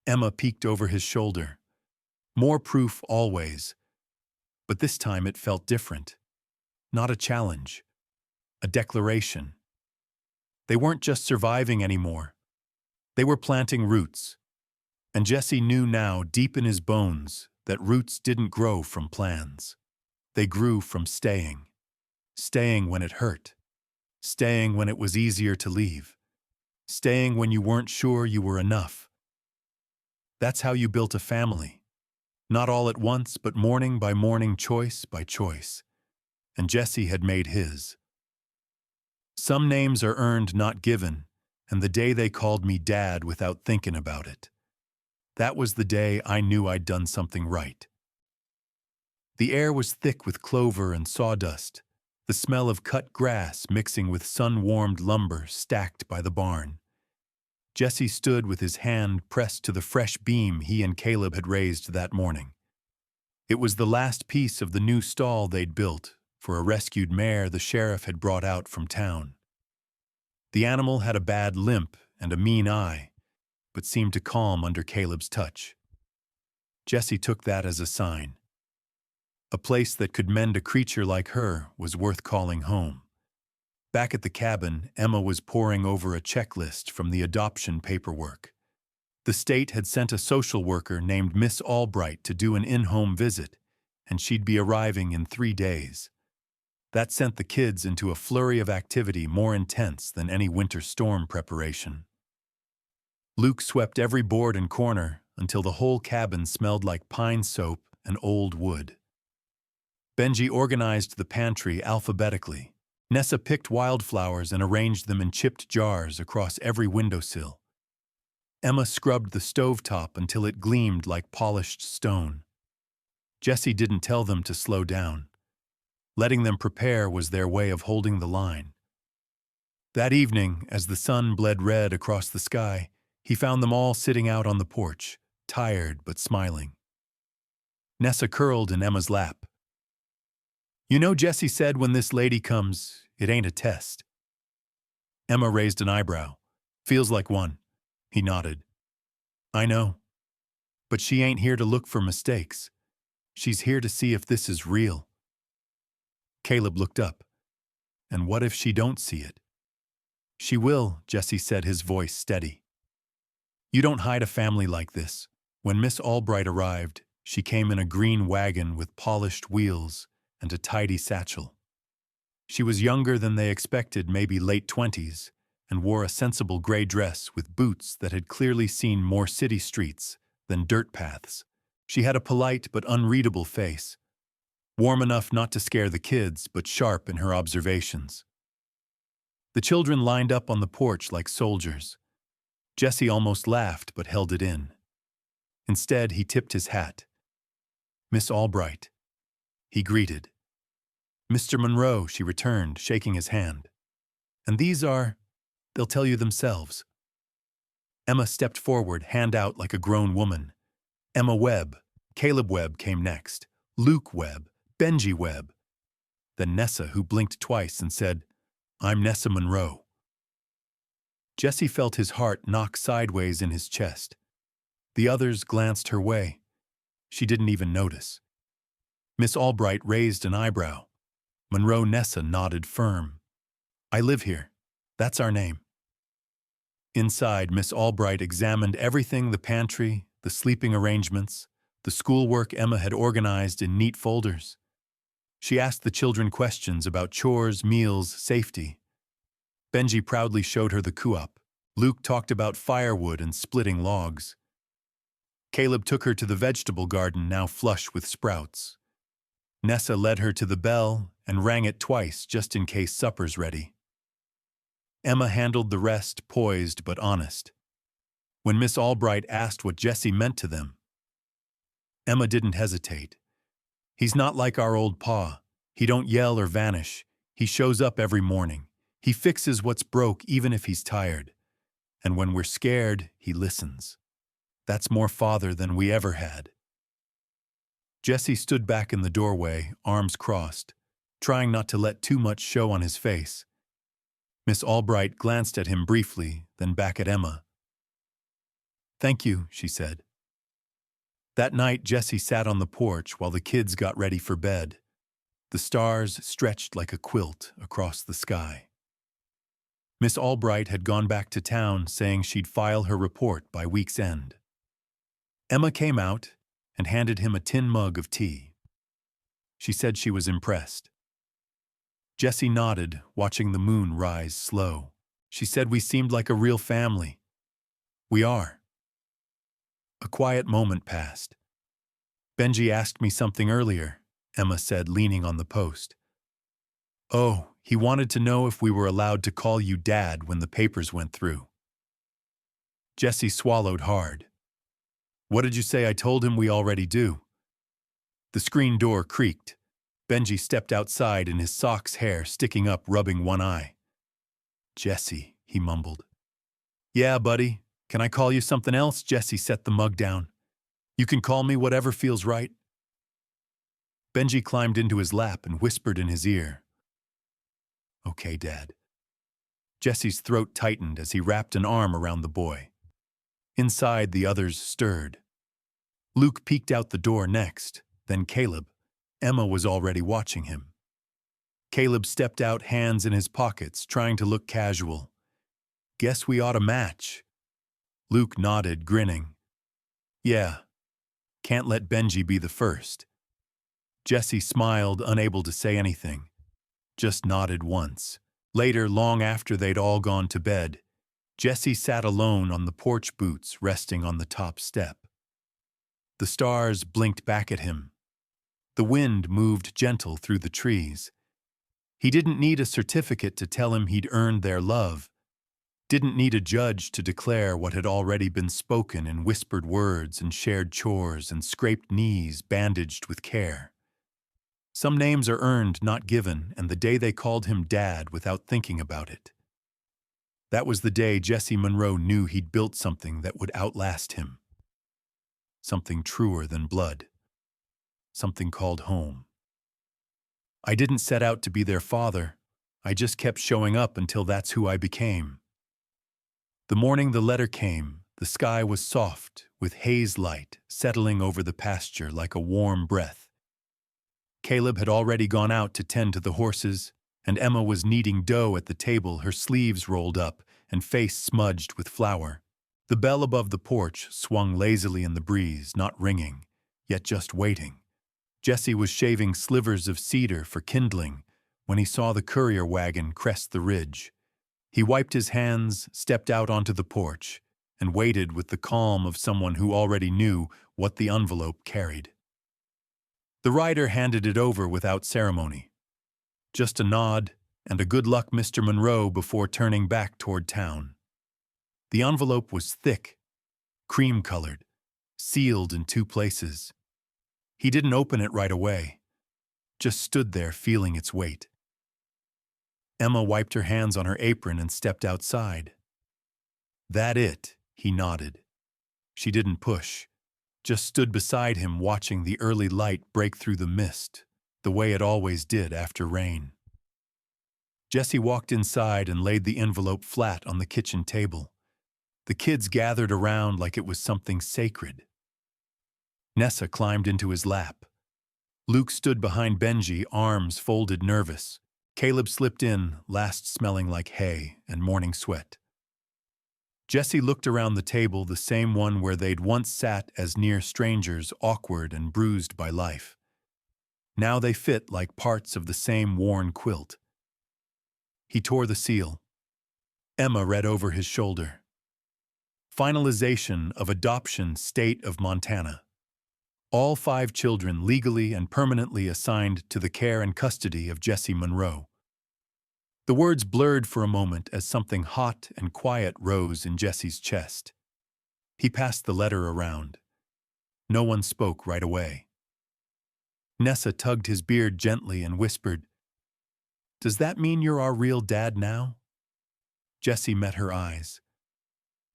Emma peeked over his shoulder. More proof always, but this time it felt different. Not a challenge, a declaration. They weren't just surviving anymore. They were planting roots. And Jesse knew now, deep in his bones, that roots didn't grow from plans. They grew from staying. Staying when it hurt. Staying when it was easier to leave. Staying when you weren't sure you were enough. That's how you built a family. Not all at once, but morning by morning, choice by choice. And Jesse had made his. Some names are earned, not given, and the day they called me Dad without thinking about it. That was the day I knew I'd done something right. The air was thick with clover and sawdust, the smell of cut grass mixing with sun-warmed lumber stacked by the barn. Jesse stood with his hand pressed to the fresh beam he and Caleb had raised that morning. It was the last piece of the new stall they'd built for a rescued mare the sheriff had brought out from town. The animal had a bad limp and a mean eye, but seemed to calm under Caleb's touch. Jesse took that as a sign. A place that could mend a creature like her was worth calling home. Back at the cabin, Emma was poring over a checklist from the adoption paperwork. The state had sent a social worker named Miss Albright to do an in-home visit, and she'd be arriving in 3 days. That sent the kids into a flurry of activity more intense than any winter storm preparation. Luke swept every board and corner until the whole cabin smelled like pine soap and old wood. Benji organized the pantry alphabetically. Nessa picked wildflowers and arranged them in chipped jars across every windowsill. Emma scrubbed the stovetop until it gleamed like polished stone. Jessie didn't tell them to slow down. Letting them prepare was their way of holding the line. That evening, as the sun bled red across the sky, he found them all sitting out on the porch, tired but smiling. Nessa curled in Emma's lap. "You know, Jessie said when this lady comes, it ain't a test." Emma raised an eyebrow. "Feels like one." He nodded. "I know. But she ain't here to look for mistakes. She's here to see if this is real." Caleb looked up. "And what if she don't see it?" "She will," Jessie said, his voice steady. "You don't hide a family like this." When Miss Albright arrived, she came in a green wagon with polished wheels and a tidy satchel. She was younger than they expected, maybe late 20s, and wore a sensible gray dress with boots that had clearly seen more city streets than dirt paths. She had a polite but unreadable face, warm enough not to scare the kids, but sharp in her observations. The children lined up on the porch like soldiers. Jessie almost laughed but held it in. Instead, he tipped his hat. "Miss Albright." He greeted. "Mr. Monroe," she returned, shaking his hand. "And these are, they'll tell you themselves." Emma stepped forward, hand out like a grown woman. Emma Webb. Caleb Webb came next. Luke Webb. Benji Webb. Then Nessa, who blinked twice and said, "I'm Nessa Monroe." Jessie felt his heart knock sideways in his chest. The others glanced her way. She didn't even notice. Miss Albright raised an eyebrow. Monroe Nessa nodded firm. "I live here. That's our name." Inside, Miss Albright examined everything: the pantry, the sleeping arrangements, the schoolwork Emma had organized in neat folders. She asked the children questions about chores, meals, safety. Benji proudly showed her the co-op. Luke talked about firewood and splitting logs. Caleb took her to the vegetable garden, now flush with sprouts. Nessa led her to the bell and rang it twice just in case supper's ready. Emma handled the rest, poised but honest. When Miss Albright asked what Jessie meant to them, Emma didn't hesitate. "He's not like our old pa. He don't yell or vanish. He shows up every morning. He fixes what's broke even if he's tired. And when we're scared, he listens. That's more father than we ever had." Jessie stood back in the doorway, arms crossed, trying not to let too much show on his face. Miss Albright glanced at him briefly, then back at Emma. "Thank you," she said. That night, Jessie sat on the porch while the kids got ready for bed. The stars stretched like a quilt across the sky. Miss Albright had gone back to town, saying she'd file her report by week's end. Emma came out and handed him a tin mug of tea. She said she was impressed. Jessie nodded, watching the moon rise slow. She said we seemed like a real family. We are. A quiet moment passed. "Benji asked me something earlier," Emma said, leaning on the post. "Oh, he wanted to know if we were allowed to call you Dad when the papers went through." Jessie swallowed hard. "What did you say? I told him we already do." The screen door creaked. Benji stepped outside in his socks, hair sticking up, rubbing one eye. "Jessie," he mumbled. "Yeah, buddy. Can I call you something else?" Jessie set the mug down. "You can call me whatever feels right." Benji climbed into his lap and whispered in his ear, "Okay, Dad." Jessie's throat tightened as he wrapped an arm around the boy. Inside, the others stirred. Luke peeked out the door next, then Caleb. Emma was already watching him. Caleb stepped out, hands in his pockets, trying to look casual. "Guess we ought to match." Luke nodded, grinning. "Yeah. Can't let Benji be the first." Jessie smiled, unable to say anything. just nodded once. Later, long after they'd all gone to bed, Jesse sat alone on the porch boots resting on the top step. The stars blinked back at him. The wind moved gentle through the trees. He didn't need a certificate to tell him he'd earned their love. Didn't need a judge to declare what had already been spoken in whispered words and shared chores and scraped knees bandaged with care. Some names are earned, not given, and the day they called him Dad without thinking about it. That was the day Jesse Monroe knew he'd built something that would outlast him. Something truer than blood. Something called home. I didn't set out to be their father. I just kept showing up until that's who I became. The morning the letter came, the sky was soft, with haze light settling over the pasture like a warm breath. Caleb had already gone out to tend to the horses, and Emma was kneading dough at the table, her sleeves rolled up and face smudged with flour. The bell above the porch swung lazily in the breeze, not ringing, yet just waiting. Jesse was shaving slivers of cedar for kindling when he saw the courier wagon crest the ridge. He wiped his hands, stepped out onto the porch, and waited with the calm of someone who already knew what the envelope carried. The rider handed it over without ceremony. Just a nod and a good luck, Mr. Monroe, before turning back toward town. The envelope was thick, cream-colored, sealed in 2 places. He didn't open it right away, just stood there feeling its weight. Emma wiped her hands on her apron and stepped outside. That it, he nodded. She didn't push, just stood beside him watching the early light break through the mist, the way it always did after rain. Jesse walked inside and laid the envelope flat on the kitchen table. The kids gathered around like it was something sacred. Nessa climbed into his lap. Luke stood behind Benji, arms folded, nervous. Caleb slipped in, last smelling like hay and morning sweat. Jesse looked around the table, the same one where they'd once sat as near strangers, awkward and bruised by life. Now they fit like parts of the same worn quilt. He tore the seal. Emma read over his shoulder. Finalization of adoption, state of Montana. All 5 children legally and permanently assigned to the care and custody of Jesse Monroe. The words blurred for a moment as something hot and quiet rose in Jesse's chest. He passed the letter around. No one spoke right away. Nessa tugged his beard gently and whispered, "Does that mean you're our real dad now?" Jesse met her eyes.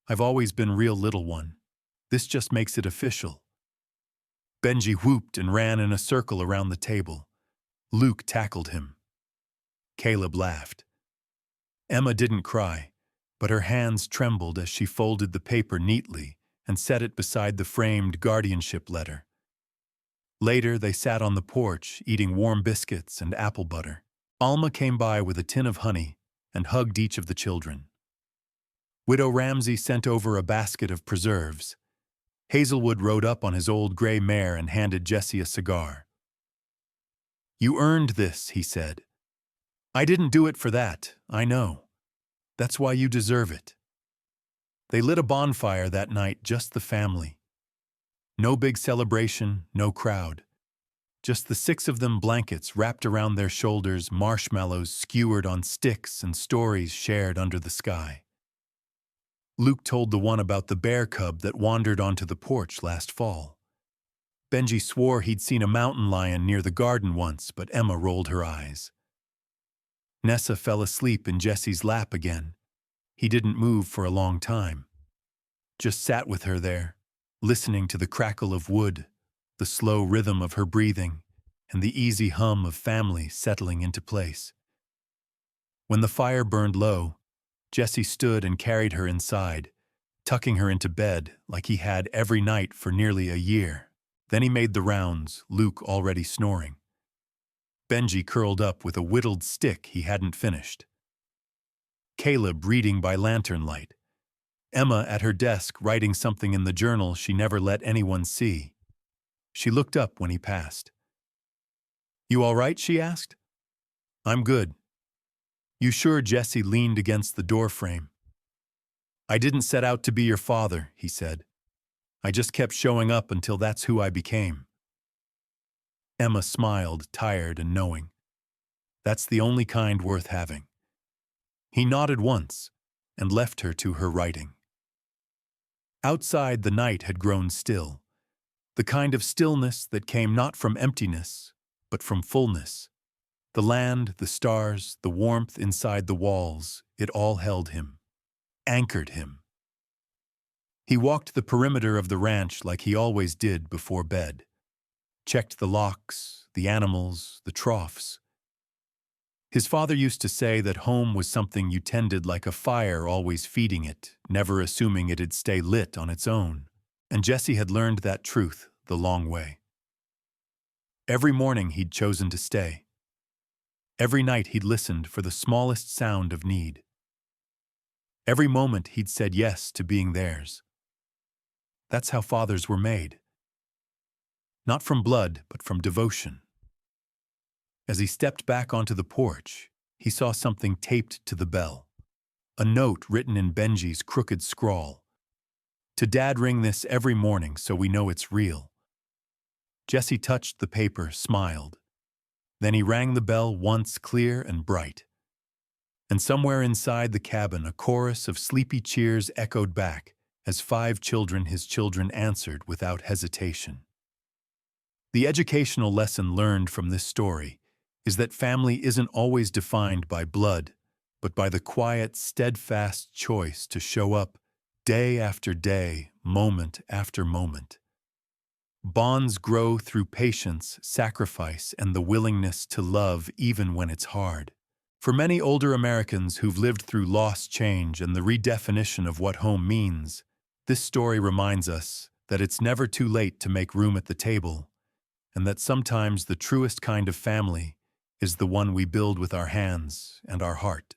"I've always been real, little one. This just makes it official." Benji whooped and ran in a circle around the table. Luke tackled him. Caleb laughed. Emma didn't cry, but her hands trembled as she folded the paper neatly and set it beside the framed guardianship letter. Later, they sat on the porch, eating warm biscuits and apple butter. Alma came by with a tin of honey and hugged each of the children. Widow Ramsey sent over a basket of preserves. Hazelwood rode up on his old gray mare and handed Jesse a cigar. "You earned this," he said. "I didn't do it for that, I know. That's why you deserve it." They lit a bonfire that night, just the family. No big celebration, no crowd. Just the 6 of them, blankets wrapped around their shoulders, marshmallows skewered on sticks, and stories shared under the sky. Luke told the one about the bear cub that wandered onto the porch last fall. Benji swore he'd seen a mountain lion near the garden once, but Emma rolled her eyes. Nessa fell asleep in Jesse's lap again. He didn't move for a long time. Just sat with her there, listening to the crackle of wood, the slow rhythm of her breathing, and the easy hum of family settling into place. When the fire burned low, Jesse stood and carried her inside, tucking her into bed like he had every night for nearly a year. Then he made the rounds, Luke already snoring. Benji curled up with a whittled stick he hadn't finished. Caleb reading by lantern light. Emma at her desk writing something in the journal she never let anyone see. She looked up when he passed. "You all right?" she asked. I'm good. You sure? Jesse leaned against the doorframe. I didn't set out to be your father, he said. I just kept showing up until that's who I became. Emma smiled, tired and knowing. That's the only kind worth having. He nodded once and left her to her writing. Outside, the night had grown still, the kind of stillness that came not from emptiness, but from fullness. The land, the stars, the warmth inside the walls, it all held him, anchored him. He walked the perimeter of the ranch like he always did before bed, checked the locks, the animals, the troughs. His father used to say that home was something you tended like a fire, always feeding it, never assuming it'd stay lit on its own. And Jesse had learned that truth the long way. Every morning he'd chosen to stay. Every night he'd listened for the smallest sound of need. Every moment he'd said yes to being theirs. That's how fathers were made. Not from blood, but from devotion. As he stepped back onto the porch, he saw something taped to the bell. A note written in Benji's crooked scrawl. To Dad, ring this every morning so we know it's real. Jesse touched the paper, smiled. Then he rang the bell once, clear and bright. And somewhere inside the cabin, a chorus of sleepy cheers echoed back as 5 children, his children, answered without hesitation. The educational lesson learned from this story is that family isn't always defined by blood, but by the quiet, steadfast choice to show up day after day, moment after moment. Bonds grow through patience, sacrifice, and the willingness to love even when it's hard. For many older Americans who've lived through loss, change, and the redefinition of what home means, this story reminds us that it's never too late to make room at the table, and that sometimes the truest kind of family is the one we build with our hands and our heart.